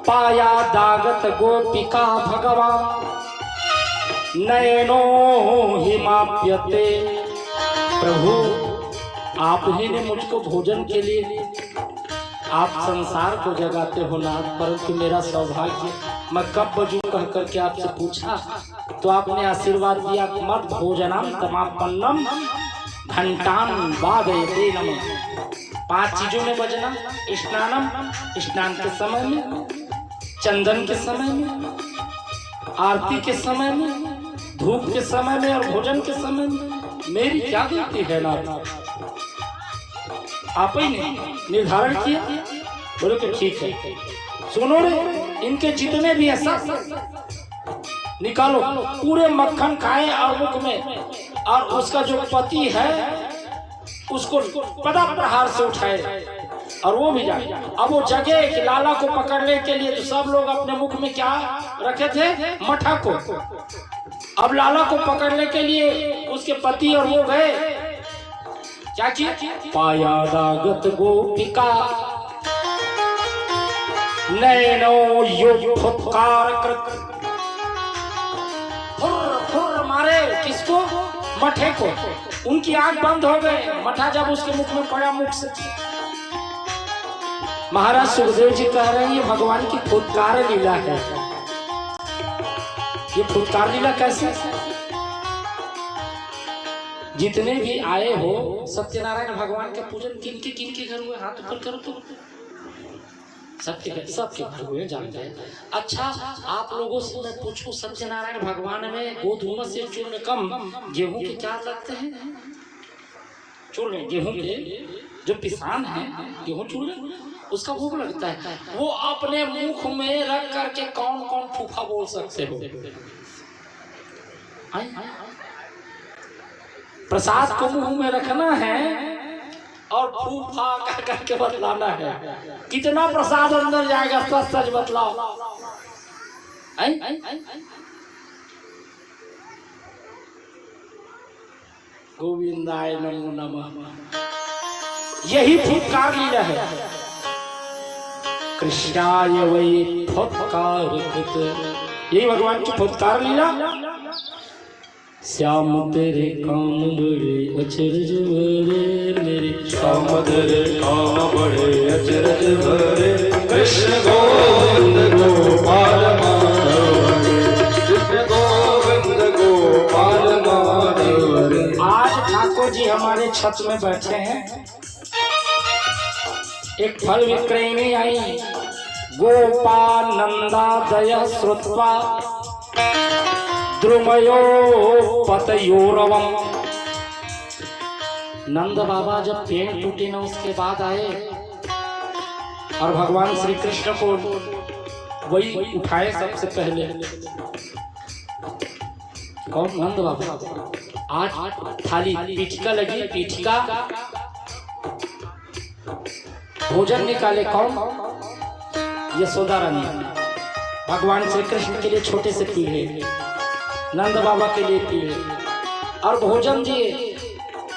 पाया दागत गोपिका भगवान, नयनो हिमाप्यते। प्रभु आप ही ने मुझको भोजन के लिए, आप संसार को जगाते हो नाथ, परंतु मेरा सौभाग्य, मैं कब बजूं कह करके आपसे पूछा तो आपने आशीर्वाद दिया, मत भोजनम तमापन्नम घंटान वादयते नमः। 5 चीजों में बजना, स्नानम, स्नान के समय में, चंदन के समय में, आरती के समय में, धूप के समय में और भोजन के समय में। मेरी क्या गलती है नाथ? आप ही ने निर्धारण किया। बोले तो ठीक है, सुनो रे, इनके जितने भी हैं सब निकालो, पूरे मक्खन खाए और मुख में, और उसका जो पति है उसको पदा प्रहार से उठाए और वो भी जाए। अब वो जगह कि लाला को पकड़ने के लिए तो सब लोग अपने मुख में क्या रखे थे? मठा को। अब लाला को पकड़ने के लिए उसके पति और वो गए, क्या किया? पाया दागत गोपिका, नैनो युद्धकार कृत। फुर मारे किसको? मठे को। उनकी आंख बंद हो गए। मठा जब उसके मुख में पड़ा, मुख से महाराज सुखदेव जी कह रहे हैं ये भगवान की फुटकार लीला है। ये फुटकार लीला कैसे? जितने भी आए हो सत्यनारायण भगवान के पूजन किनके घर हुए? हाथ ऊपर करो तो सबके घर हुए, जानते हैं। अच्छा, आप लोगों से मैं पूछूं, सत्यनारायण भगवान में गोधूम से चूर्ण कम गेहूं के क्या लगते हैं? चूर्ण गेहूं के जो पिसान है, गेहूं चूर्ण उसका भोग लगता है। वो अपने मुख में रख करके कौन कौन फूफा बोल सकते हो? प्रसाद को मुंह में रखना है और फूफा कह करके बतलाना है। कितना प्रसाद अंदर जाएगा सच सच बतलाओ। गोविंदाय नमो नमः। यही फुटकार लीला है। कृष्णाय वै फुटकार कृत, यही भगवान की फुटकार लीला। श्याम तेरे काम बड़े अचरज भरे, मेरे श्याम तेरे काम बड़े अचरज भरे, कृष्ण गोविंद गोपाल माधव, कृष्ण गोविंद गोपाल माधव। आज ठाकुर जी हमारे छत में बैठे हैं। एक फल विक्रयिणी आई, गोपाल नंदा दय श्रुत्वा द्रुमयो पतयोरवम। नंद बाबा जब पेड़ टूटे ना उसके बाद आए और भगवान श्री कृष्ण को वही उठाए सबसे पहले। कौन? नंद बाबा। आज थाली पीठिका लगी, पीठिका भोजन निकाले कौन? यशोदा रानी। भगवान श्री कृष्ण के लिए छोटे से पीढ़े, नंद बाबा के लिए पीढ़े और भोजन दिए।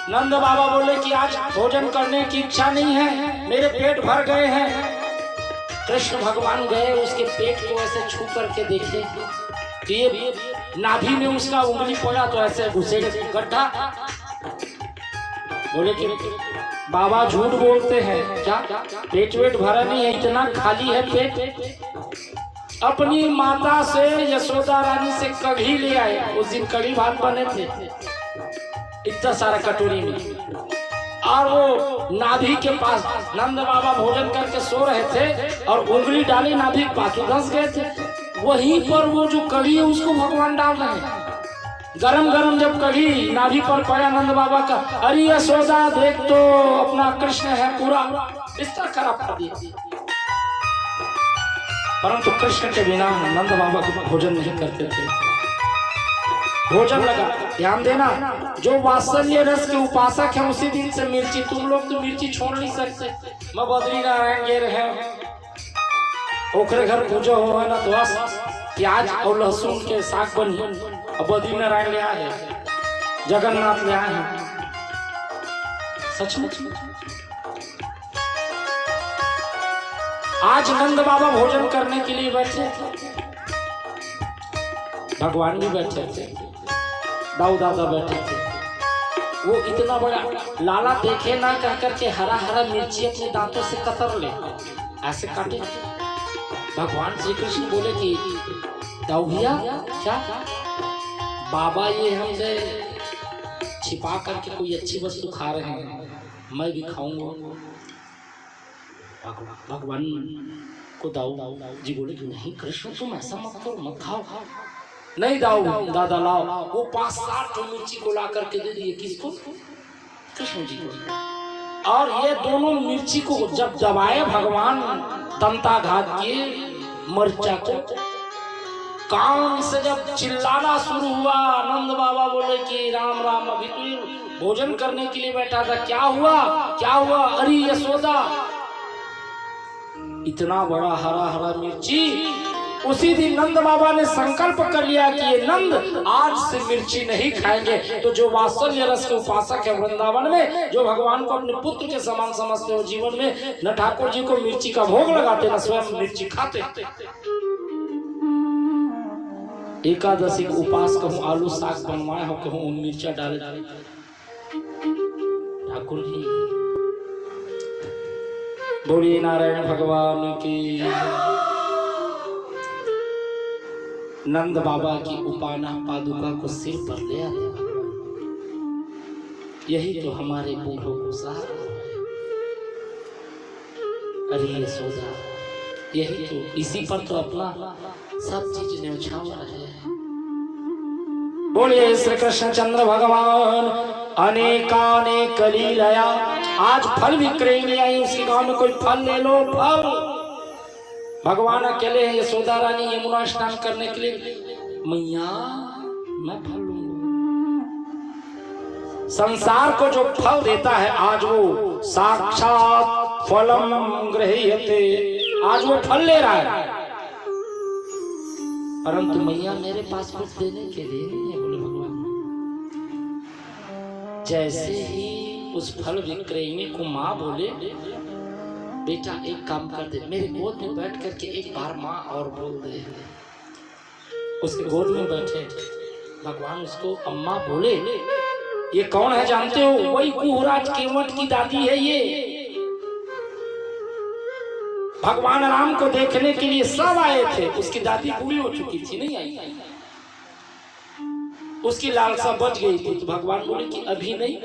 नंद बाबा बोले कि आज भोजन करने की इच्छा नहीं है, मेरे पेट भर गए हैं। कृष्ण भगवान गए, उसके पेट को ऐसे छू करके देखे कि ये नाभि में उसका उंगली पड़ा तो ऐसे घुसे गड्ढा। बोले कि बाबा झूठ बोलते हैं क्या? पेट वेट भरा नहीं है, इतना खाली है पेट। अपनी माता से यशोदा रानी से कढ़ी ले आए। उस दिन कढ़ी भात बने थे इतना सारा कटोरी में, और वो नाभि के पास नंद बाबा भोजन करके सो रहे थे और उंगली डाली नाभि के पास, धंस गए थे। वहीं पर वो जो कढ़ी है उसको भगवान डाल रहे हैं। गरम गरम जब कढ़ी नाभि पर पड़ा नंद बाबा का, अरे यशोदा देख तो अपना कृष्ण है पूरा बिस्तर खराब कर दिया। परंतु कृष्ण के बिना नंद बाबा को भोजन नहीं करते थे। भोजन लगा, ध्यान देना, जो वात्सल्य रस के उपासक है उसी दिन से मिर्ची, तुम लोग तो मिर्ची छोड़ नहीं सकते। मैं बद्री नारायण गे रहे ओखरे घर पूजा हो है ना, तो प्याज और लहसुन के साग बनी और बद्री नारायण ले आए, जगन्नाथ ले आए हैं। सचमुच आज नंद बाबा भोजन करने के लिए बैठे थे, भगवान भी बैठे थे, दाऊ दादा बैठे थे। वो इतना बड़ा लाला देखे ना कह करके हरा हरा मिर्ची अपने दांतों से कतर ले, ऐसे काटे। भगवान श्री कृष्ण बोले कि दाऊ भैया क्या बाबा ये हमसे छिपा करके कोई अच्छी वस्तु खा रहे हैं, मैं भी खाऊंगा। भगवान को दाऊ जी बोले कि नहीं कृष्ण तुम ऐसा मत करो, मत खाओ। नहीं दाऊ दादा लाओ, वो 5-7 मिर्ची को ला करके दे दिए। किसको? कृष्ण जी को। और ये दोनों मिर्ची को जब दबाए भगवान दंताघात किए मर्चा को, कान से जब चिल्लाना शुरू हुआ, नंद बाबा बोले कि राम राम, अभी तो भोजन करने के लिए बैठा था, क्या हुआ क्या हुआ? अरे यशोदा, इतना बड़ा हरा हरा मिर्ची। उसी दिन नंद बाबा ने संकल्प कर लिया कि ये नंद आज से मिर्ची नहीं खाएंगे। तो जो वात्सल्य रस के उपासक है वृंदावन में, जो भगवान को अपने पुत्र के समान समझते हो, जीवन में न ठाकुर जी को मिर्ची का भोग लगाते न स्वयं मिर्ची खाते। एकादशी को उपास कहूँ, आलू साग बनवाए हो कहूँ, मिर्चा डाले ठाकुर जी बोलिए नारायण भगवान की। नंद बाबा की उपाना पादुका को सिर पर ले आते भगवान, यही तो हमारे बूढ़ों को सहारा है। अरे यशोदा, यही तो, इसी पर तो अपना सब चीज न्यौछावर है। बोलिए श्री कृष्ण चंद्र भगवान अनेकानेक लीलाया। आज फल विक्रय नहीं आई, उसके गांव में कोई फल ले लो, फल। भगवान अकेले हैं, यशोदा रानी यमुना स्नान करने के लिए, मैया मैं फल लूंगा। संसार को जो फल देता है आज वो साक्षात फलम गृह्यते, आज वो फल ले रहा है, परंतु मैया मेरे पास कुछ देने के लिए नहीं है। बोले भगवान, जैसे ही उस फल विक्रयिनी को माँ बोले, बेटा एक काम कर दे, मेरे गोद में बैठ करके एक बार माँ और बोल दे। उसके गोद में बैठे भगवान उसको अम्मा बोले। ये कौन है जानते हो? वही कुहराज केवट की दादी है। ये भगवान राम को देखने के लिए सब आए थे, उसकी दादी बूढ़ी हो चुकी थी, नहीं आई। उसकी लालसा बच गई थी, तो भगवान बोले कि अभी नहीं,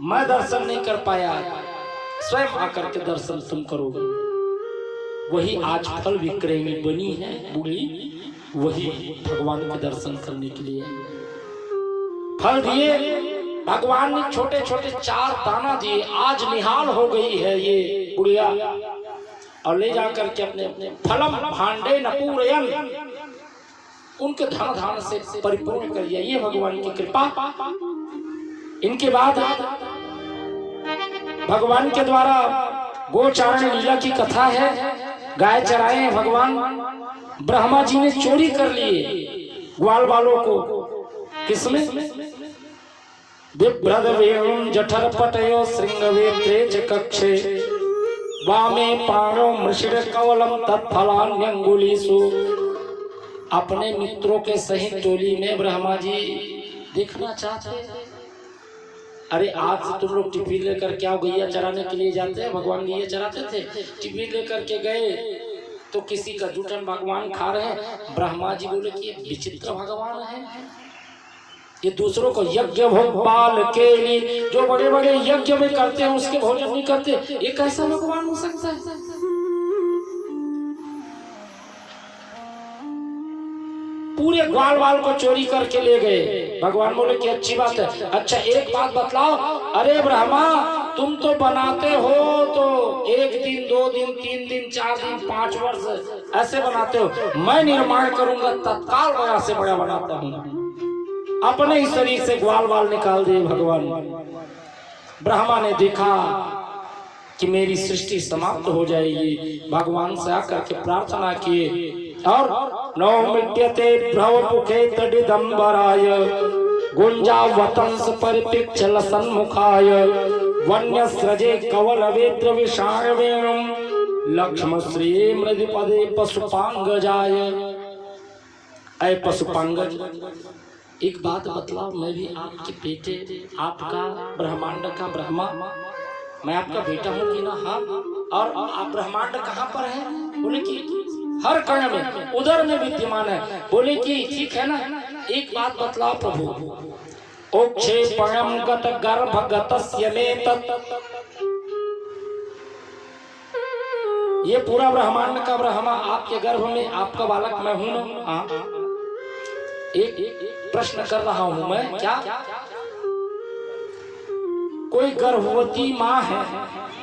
मैं दर्शन नहीं कर पाया, स्वयं आकर के दर्शन तुम करोगे। वही आज फल विक्रयिनी बनी है बूढ़ी, वही भगवान के दर्शन करने के लिए फल दिए। भगवान ने छोटे छोटे 4 दाना दिए, आज निहाल हो गई है ये बुढ़िया, और ले जाकर के अपने अपने फलम भांडे नपूरयन, उनके धन धान से परिपूर्ण करिए। ये भगवान की कृपा। इनके बाद भगवान के द्वारा गोचारण लीला की कथा है। गाय चराए हैं भगवान, ब्रह्मा जी ने चोरी कर लिए ग्वाल बालों को। किसमें? बिभ्रद वेणुं जठर पटयो श्रृंगवेत्रे च कक्षे वामे पाणो मृषिर कवलम तत्फलान्यंगुलीसु। अपने मित्रों के सहित टोली में ब्रह्मा जी देखना चाहते। अरे आज से तुम लोग टिफिन लेकर क्या गैया चराने के लिए जाते हैं? भगवान गैया चराते थे, टिफिन लेकर के गए तो किसी का जूठन भगवान खा रहे हैं। ब्रह्मा जी बोले कि ये विचित्र भगवान है, ये दूसरों को यज्ञ भोपाल के लिए जो बड़े बड़े यज्ञ में करते हैं उसके भोजन नहीं करते, ये कैसा भगवान हो सकता है? पूरे ग्वाल बाल को चोरी करके ले गए। भगवान बोले कि अच्छी बात है, अच्छा एक बात बतलाओ। अरे ब्रह्मा, तुम तो बनाते हो तो 1 दिन 2 दिन 3 दिन 4 दिन 5 वर्ष ऐसे बनाते हो, मैं निर्माण करूंगा तत्काल बड़ा से बड़ा बनाता हूँ। अपने ही शरीर से ग्वाल बाल निकाल दिए भगवान। ब्रह्मा ने देखा कि मेरी सृष्टि समाप्त हो जाएगी, भगवान से आकर के प्रार्थना किए और नौमित्यते भ्रवपुखे तडिदंबराय गुंजावतंस परिपिक्षल सन्मुखाय वन्यस्रजे कवल वेद्र विषाण वेणुम लक्ष्म श्री मृदिपदे पशुपांगजाय। ऐ पशुपांगज, एक बात बतलाओ, मैं भी आपके बेटे, आपका ब्रह्मांड का ब्रह्मा, मैं आपका बेटा हूँ कि ना? हाँ। और आप ब्रह्मांड कहाँ पर है? बोले कि हर कण में, उधर में विद्यमान है। बोले कि ठीक है ना, एक बात बतलाओ प्रभु। ओक्षेपणम गत गर्भ गतस्य में तत्, ये पूरा ब्रह्मांड का ब्रह्मा आपके गर्भ में, आपका बालक मैं हूं ना? हाँ। एक प्रश्न कर रहा हूं मैं, क्या कोई गर्भवती माँ है,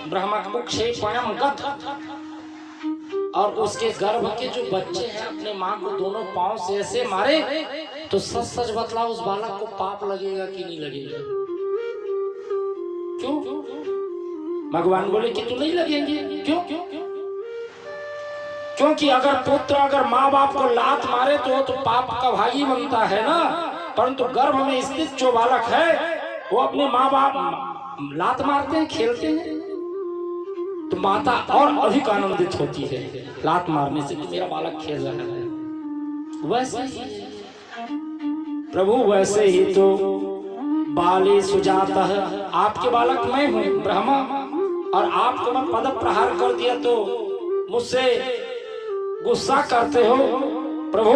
ब्रह्मा कुक्षेपणम गत, और उसके गर्भ के जो बच्चे हैं अपने माँ को दोनों पांव से ऐसे मारे, तो सच सच बतलाओ उस बालक को पाप लगेगा कि नहीं लगेगा? क्यों? भगवान बोले कि तू नहीं लगेंगे। क्यों? क्योंकि अगर पुत्र अगर माँ बाप को लात मारे तो पाप का भागी बनता है ना, परंतु गर्भ में स्थित जो बालक है वो अपने माँ बाप लात मारते हैं, खेलते हैं, तो माता और अधिक आनंदित होती है लात मारने से कि मेरा बालक खेल रहा है। वैसे ही प्रभु, वैसे ही तो बाले सुजाता है, आपके बालक मैं हूँ ब्रह्मा, और आपको मैं पद प्रहार कर दिया तो मुझसे गुस्सा करते हो। प्रभु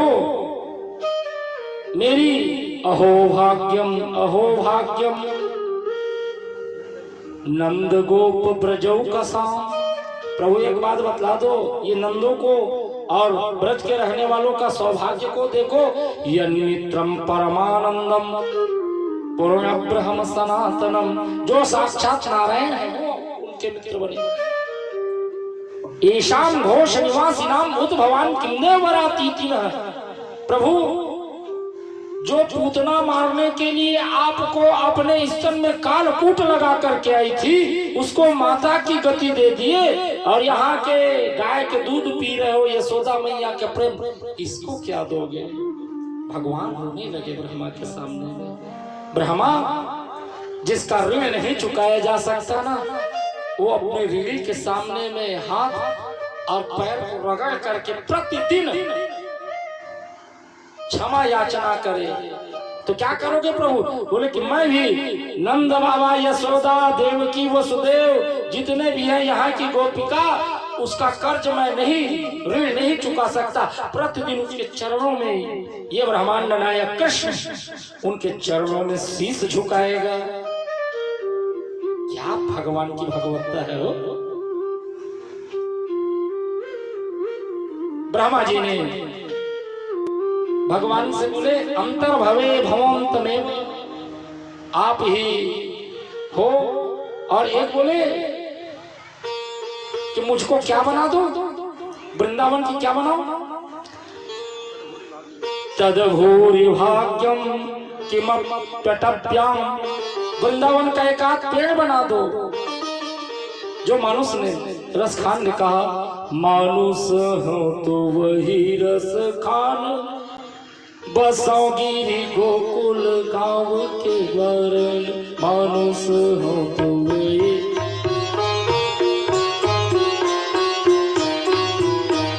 मेरी अहो भाग्यम नंद गोप ब्रजौ कसा। प्रभु एक बात बतला दो, ये नंदों को और ब्रज के रहने वालों का सौभाग्य को देखो। यन्मित्रम परमानंदम पूर्ण ब्रह्म सनातनम, जो साक्षात नारायण है वो उनके मित्र बने। ईशान घोष निवासी नाम भूत भगवान किन्ने वराती तीन। प्रभु जो पूतना मारने के लिए आपको अपने स्तन में कालकूट लगा करके आई थी, उसको माता की गति दे दिए और यहाँ के गाय के दूध पी रहे हो यशोदा मैया के प्रेम, इसको क्या दोगे? भगवान रोने लगे ब्रह्मा के सामने में। ब्रह्मा जिसका ऋण नहीं चुकाया जा सकता ना, वो अपने ऋणी के सामने में हाथ और पैर को रगड़ करके प्रतिदिन क्षमा याचना करे। तो क्या करोगे प्रभु? बोले कि मैं भी नंद बाबा यशोदा देवकी वसुदेव जितने भी हैं यहाँ की गोपिका, उसका कर्ज मैं नहीं, ऋण नहीं चुका सकता। प्रतिदिन उसके चरणों में ये ब्रह्मांड नायक कृष्ण उनके चरणों में शीश झुकाएगा। क्या भगवान की भगवत्ता है वो। ब्रह्मा जी ने भगवान से बोले अंतर भवे भवंत में, आप ही हो। और एक बोले कि मुझको क्या बना दो, वृंदावन की क्या बनाओ? तदभूरि भाग्यम किमप्यटप्याम, वृंदावन का एक आध पेड़ बना दो। जो मानुष ने, रस खान ने कहा मानुष हो तो वही रस खान, बसोगिरी गोकुल गाँव के वरण, मानुष हो तो वही।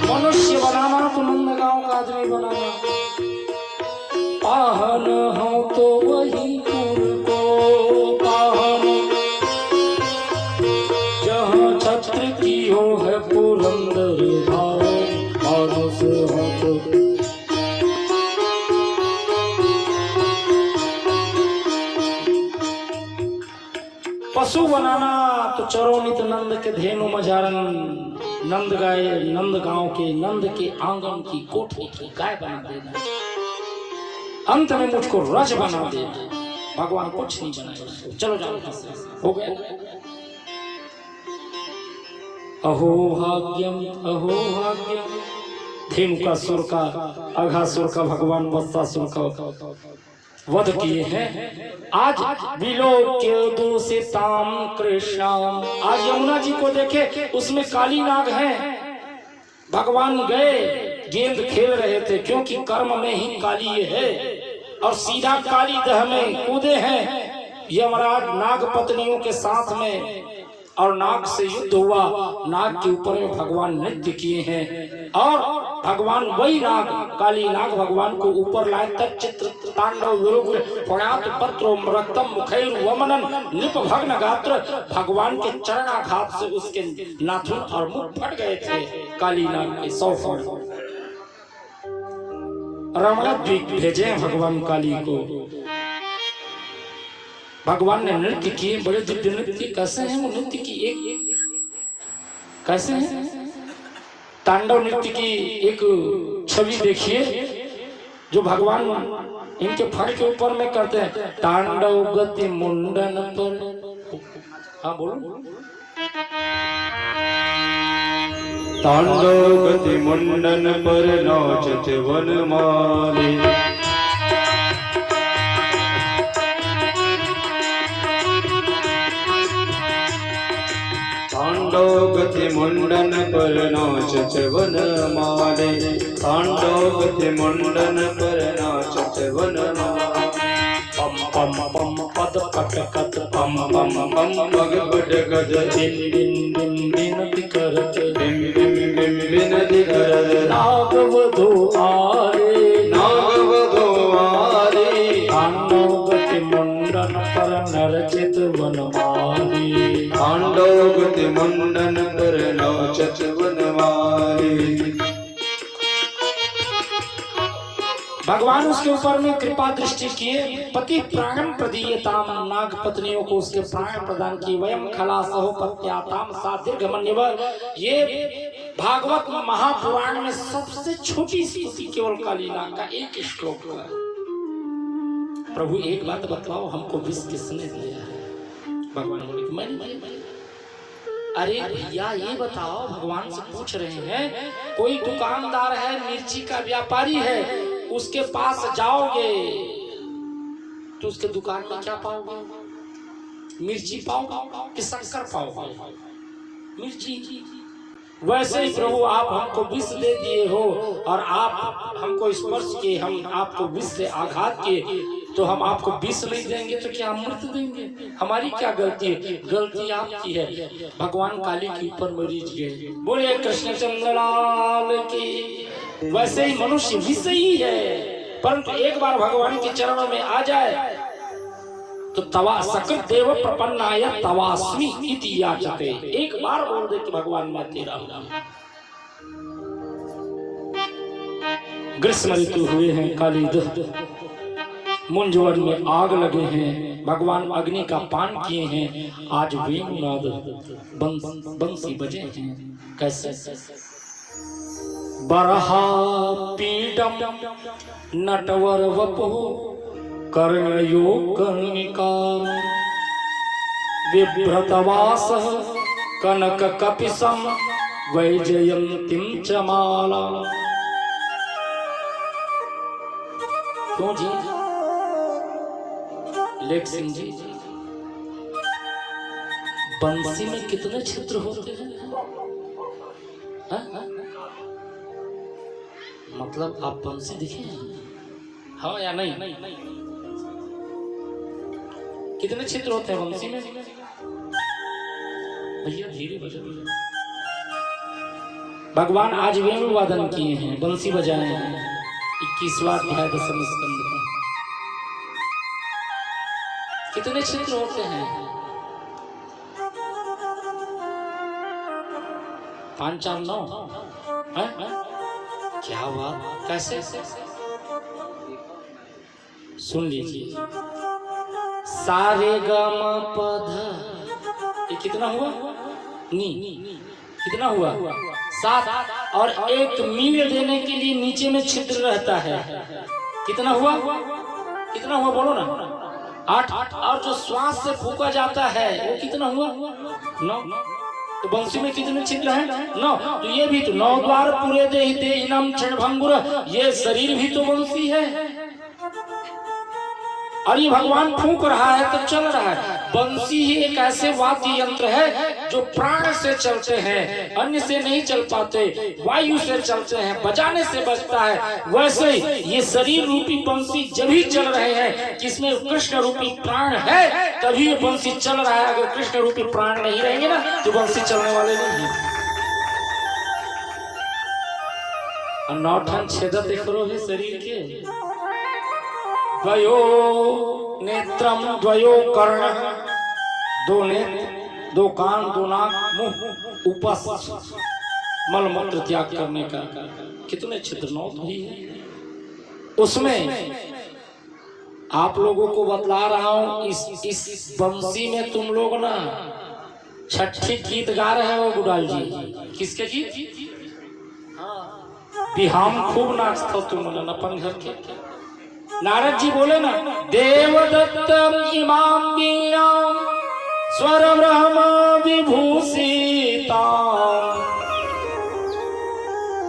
मनुष्य बनाना तो नंद गाँव का आदमी बनाना, पाहन हो तो वही पुर को पाहन, जहाँ छत्र की हो है पुरंदर भाव, मानुष हो तो। पशु बनाना तो चरोनित नंद के धेनु मजारन, नंद गाय नंद गांव के नंद के आंगन की कोठी की गाय बना देना, अंत में मुझको रज बना देना। भगवान कुछ नहीं बनाए। चलो जाओ हो गया। अहो भाग्यम धेनु का सुर का अघासुर का भगवान वत्सासुर का वध किए हैं। आज विलोक्य दूषिताम कृष्णाम, आज यमुना जी को देखे उसमें काली नाग है। भगवान गए, गेंद खेल रहे थे क्योंकि कर्म में ही काली ये है, और सीधा काली दह में कूदे हैं यमराज नाग पत्नियों के साथ में, और नाग से युद्ध हुआ। नाग के ऊपर में भगवान नृत्य किए हैं, और भगवान वही नाग काली नाग भगवान को ऊपर लाए। तच्चित्र तांडव विरुग्र पुण्यात पत्रो रक्तम मुखैर वमनन निप भग्न गात्र, भगवान के चरणाघात से उसके नाथुन और मुख फट गए थे काली नाग के 100 फट। रमणा द्वीप भेजे भगवान काली को। भगवान ने नृत्य किए, बड़े दिव्य नृत्य। कैसे हैं वो नृत्य की? एक कैसे हैं? तांडव नृत्य की एक छवि देखिए जो भगवान इनके फड़ के ऊपर में करते हैं। तांडव गति मुंडन पर, हाँ बोलो। तांडव गति मुंडन पर नाचत वनमाली, तांडव गति मुंडन पर नाचत वनमाली, तांडव गति मुंडन पर नाचत वनमाली। पम पम पम पद पट कत पम पम पम पग पट गज दिन दिन दिन विनति करत, बिम बिम बिम विनति करत। नागवधू आरे नागवधू आरे, तांडव गति मुंडन पर नरचित वनमाली, तांडव गति नौचत वनमाली। भगवान उसके ऊपर में कृपा दृष्टि किए, पति प्राण प्रदीयताम, नाग पत्नियों को उसके प्राण प्रदान किए। वयम खलासहो पत्याताम सादीर्घमन्यव। ये भागवत महापुराण में सबसे छोटी स्तुति केवल कालीना का एक श्लोक है। प्रभु एक बात बतलाओ, हमको विष किसने दिया है? भगवान बोले मैंने। अरे भैया ये बताओ, भगवान से पूछ रहे हैं, कोई दुकानदार है, मिर्ची का व्यापारी है, उसके पास जाओगे तो उसके दुकान में क्या पाओगे? मिर्ची पाओगे कि शक्कर पाओगे? मिर्ची। वैसे ही प्रभु आप हमको विष दे दिए हो और आप हमको स्पर्श किए, हम आपको विष से आघात किए, तो हम आपको विष नहीं देंगे तो क्या अमृत देंगे? हमारी क्या गलती है? गलती आपकी है। भगवान काली के ऊपर मरीज गए। बोले कृष्णचंद्र लाल की। वैसे ही मनुष्य विष ही है, परंतु एक बार भगवान के चरणों में आ जाए तो तवा सकृत देव प्रपन्नाय तवास्मि इति याचते। एक बार बोल दे कि भगवान मैं तेरा हूं। ग्रीष्म ऋतु हुए हैं, काली दह मुंजवन में आग लगे हैं, भगवान अग्नि का पान किए हैं। आज वेणुनाद बंसी बजे हैं। कैसे? बरहा पीडम नटवर वपु कर्णयो कर्णिका बिभ्रतवास कनक कपिसम वैजयंतीम च माला। क्यों जी? लेख सिंह जी, बंसी में कितने छिद्र होते हैं? मतलब आप बंसी दिखे हाँ या नहीं? कितने छिद्र होते हैं बंसी में? भैया धीरे बजाओ। भगवान आज वेणु वादन किए हैं, बंसी बजाए हैं। 21वां अध्याय 10वें स्कंद का। कितने छिद्र होते हैं? 5 4 9 क्या बात? कैसे? सुन लीजिए, सारे गम पध, ये कितना हुआ? नी कितना हुआ? 7। और 1 मील देने के लिए नीचे में छिद्र रहता है। कितना हुआ? कितना हुआ बोलो ना? 8। और जो श्वास से फूका जाता है वो कितना हुआ? 9। तो बंसी में कितने छिद्र हैं? 9। तो ये भी तो 9 द्वार पूरे देहिनम क्षणभंगुर, ये शरीर भी तो बंसी है। और ये भगवान फूंक रहा है तो चल रहा है। बंसी ही एक ऐसे वाद्य यंत्र है जो प्राण से चलते हैं, अन्य से नहीं चल पाते, वायु से चलते हैं, बजाने से बजता है। वैसे ही ये शरीर रूपी बंसी जब ही चल रहे हैं कि इसमें कृष्ण रूपी प्राण है, तभी ये बंसी चल रहा है। अगर कृष्ण रूपी प्राण नहीं रहेंगे ना तो बंसी चलने वाले नहीं है। 9 ठन छेदत करो है शरीर के। द्वयो नेत्रम द्वयो कर्ण, 2 नेत्र 2 कान 2 नाक मुंह उपस, मल मूत्र त्याग करने का। कितने छिद्र? 9 तो ही है। उसमें आप लोगों को बतला रहा हूं, इस बंसी में तुम लोग ना 6ठे गीत गा रहे हो गुडाल जी। किसके गीत? बिहाम खूब नाचता तुम अपन घर के। नारद जी बोले ना, देवदत्तम इमाम वीणाम स्वर ब्रह्म विभूषिता।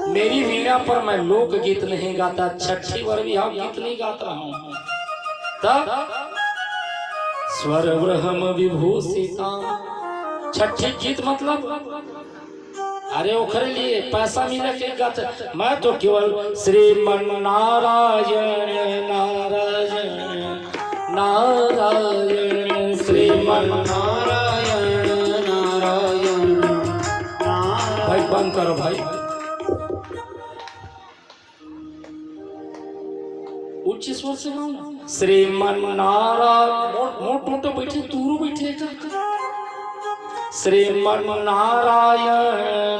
मेरी वीणा पर मैं लोक गीत नहीं गाता, 6ठे वर विहाम गीत नहीं गाता हूँ। तब स्वर ब्रह्म विभूषिता 6ठे गीत मतलब अरे ओखरे लिए पैसा मिले के गाते। मैं तो केवल श्रीमन नारायण नारायण नारायण, श्रीमन नारायण नारायण। भाई बंद करो भाई। उच्च स्वर से गाओ। श्रीमन नारायण। मोट मोट बैठे, दूर बैठे। श्रीमन्नारायण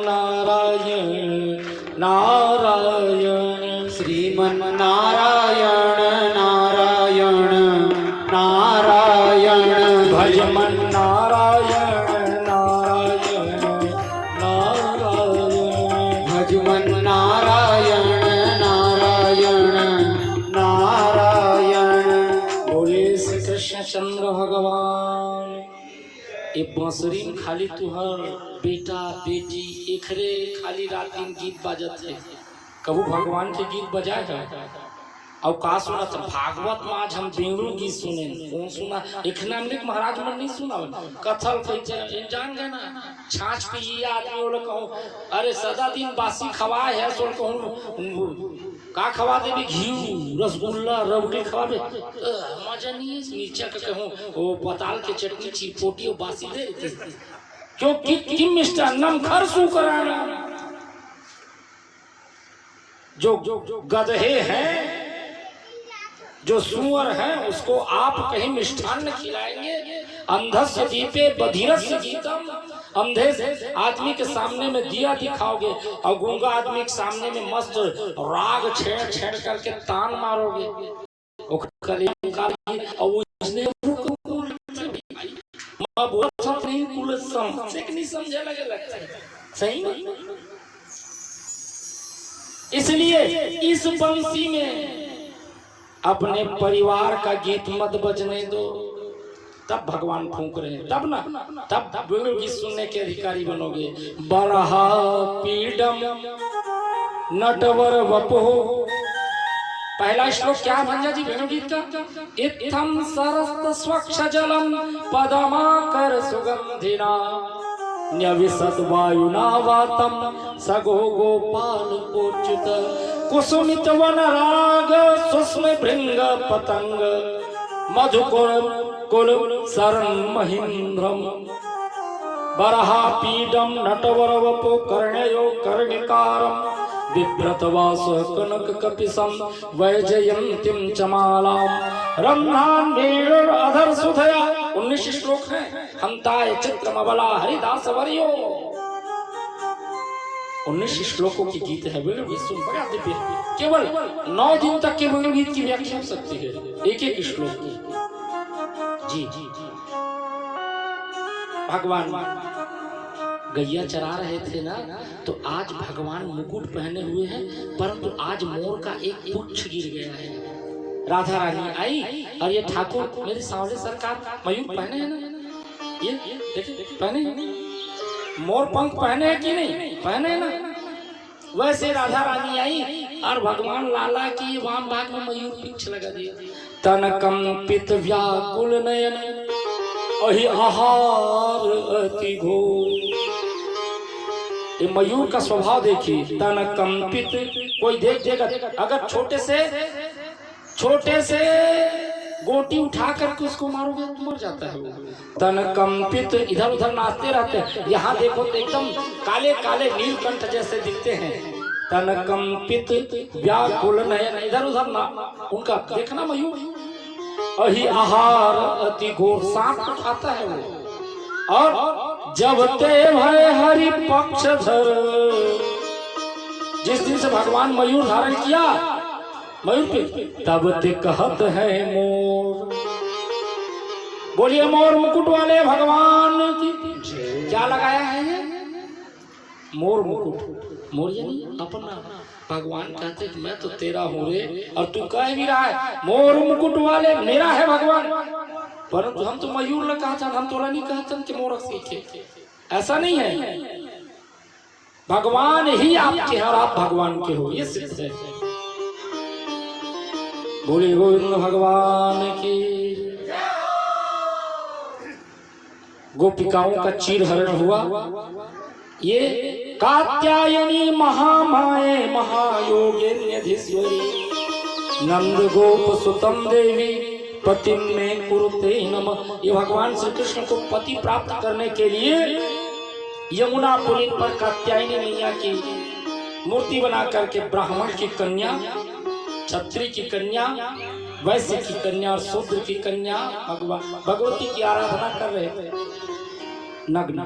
नारायण नारायण श्रीमन्नारायण नारायण नारायण भजमन नारायण नारायण नारायण भजमन नारायण नारायण नारायण। बोले श्री कृष्ण चंद्र भगवान। ये बांसुरी में खाली तुहर बेटा बेटी एकरे खाली रात दिन गीत बाजत है। कबू भगवान के गीत बजाए है और का सुना था भागवत में आज हम बेंगलुरु गीत सुने कौन सुना इखना अमृत महाराज मन नहीं सुना कथल कैसे जान गए ना छाछ पे ये आदमी वो लोग कहूँ अरे सदा दिन बासी खवाए है सो कहूँ का खवा दे घी रसगुल्ला रबड़ी खवा दे मजा नहीं है नीचे का कहूँ वो पताल के चटनी चिपोटी और बासी दे क्यों किम मिस्टर नम खर सू कराना जो गधे हैं जो सुअर हैं उसको आप कहीं मिष्ठान्न खिलाएंगे। अंधस्य दीपे बधिरस्य गीतम। अंधे आदमी के सामने में दिया दिखाओगे और गूंगा आदमी के सामने में मस्त राग छेड़ छेड़ करके तान मारोगे और नहीं समझे लगे लगता है सही नहीं। इसलिए इस बंसी में अपने परिवार का गीत मत बजने दो तब भगवान फूंक रहे हैं तब ना तब वेणु गीत सुनने के अधिकारी बनोगे। बरहा पीडम नटवर वपो। पहला श्लोक क्या भंजा जी वेणु गीत का इत्थम सरस्त स्वच्छ जलम पदमाकर सुगंधिना न्यविसद वायुना वातम सगो गोपाल कोच्युत कुसुमित वन राग सुस्म भृंग पतंग मधुकुर कुल शरण महेंद्रम बरहा पीडम नटवर वपो कर्णयो कर्णिकारम बिभ्रतवास कनक कपिसम वैजयंतीम चमालाम रम्भान वीर अधर सुधया। 19 श्लोक हैं। हंताय चित्रमबला हरिदास वर्यो। 19 श्लोकों की गीत है वेणु गीत सुन बड़ा दिव्य। केवल 9 दिन तक के वेणु गीत की व्याख्या हो सकती है एक एक श्लोक की। जी भगवान गैया चरा रहे थे ना तो आज भगवान मुकुट पहने हुए हैं परंतु आज मोर का एक पुच्छ गिर गया है। राधा रानी आई और ये ठाकुर मेरे सावले सरकार मयूर पहने हैं ना ये देखिए पहने हैं मोर पंख पहने हैं कि नहीं पहने हैं ना। वैसे राधा रानी आई और भगवान लाला की वाम भाग में मयूर पिछ लगा दिया। तनकम पित व्याकुल नयन अहि आहार अति घोर। ये मयूर का स्वभाव देखिए तन कंपित कोई देख देगा अगर छोटे से गोटी उठा करके उसको मारोगे तो मर जाता है। तन कंपित इधर उधर नाचते रहते हैं। यहाँ देखो तो एकदम काले काले नीलकंठ जैसे दिखते हैं। तन कंपित व्याकुल नयन इधर उधर ना उनका देखना मयूर अहि आहार अति घोर सांप खाता है वो। और जब ते भय हरि पक्ष धर जिस दिन से भगवान मयूर धारण किया मयूर पे तब ते कहत है मोर। बोलिए मोर मुकुट वाले भगवान की क्या लगाया है ये मोर मुकुट। मोर यानी अपना भगवान कहते कि मैं तो तेरा हूँ रे और तू कह भी रहा है मोर मुकुट वाले मेरा है भगवान परंतु हम तो मयूर ने कहा था हम तोला नहीं कहते कि मोर सीखे ऐसा नहीं है। भगवान ही आपके हैं और आप भगवान के हो ये सिद्ध है। बोले गोविंद भगवान की। गोपिकाओं का चीर हरण हुआ। ये कात्यायनी महामाये महायोगिन्यधीश्वरी नंद गोप सुतम देवी पति में कुरुते नमः। ये भगवान श्री कृष्ण को पति प्राप्त करने के लिए यमुना पुलिन पर कात्यायनी मैया की मूर्ति बना करके ब्राह्मण की कन्या क्षत्रिय की कन्या वैश्य की कन्या और शूद्र की कन्या भगवती की आराधना कर रहे थे। नग्न।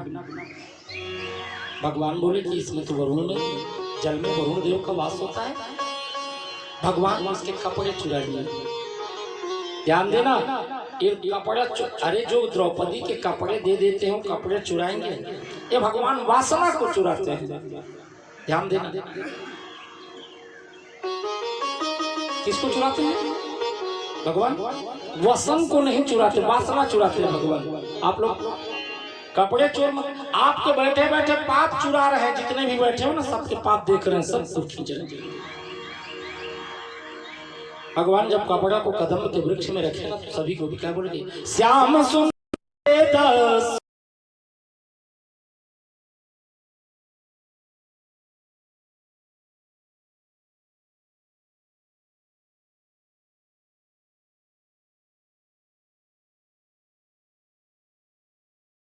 भगवान बोले कि इसमें तो वरुण में जल में वरुण देव का वास होता है। भगवान उसके कपड़े चुरा लिए। ध्यान देना, ये कपड़ा अरे जो द्रौपदी के कपड़े दे देते हैं कपड़े चुराएंगे, ये भगवान वासना को चुराते हैं। ध्यान देना, किसको चुराते हैं? भगवान वसन को नहीं चुराते, वासना चुराते हैं भगवान। आप लोग कपड़े चोर मत, आपके बैठे बैठे पाप चुरा रहे हैं। जितने भी बैठे हो ना सबके पाप देख रहे हैं, सब खींच रहे हैं। भगवान जब कपड़ा को कदम के वृक्ष में रखे ना तो सभी को भी क्या बोलेंगे? श्याम सुंदर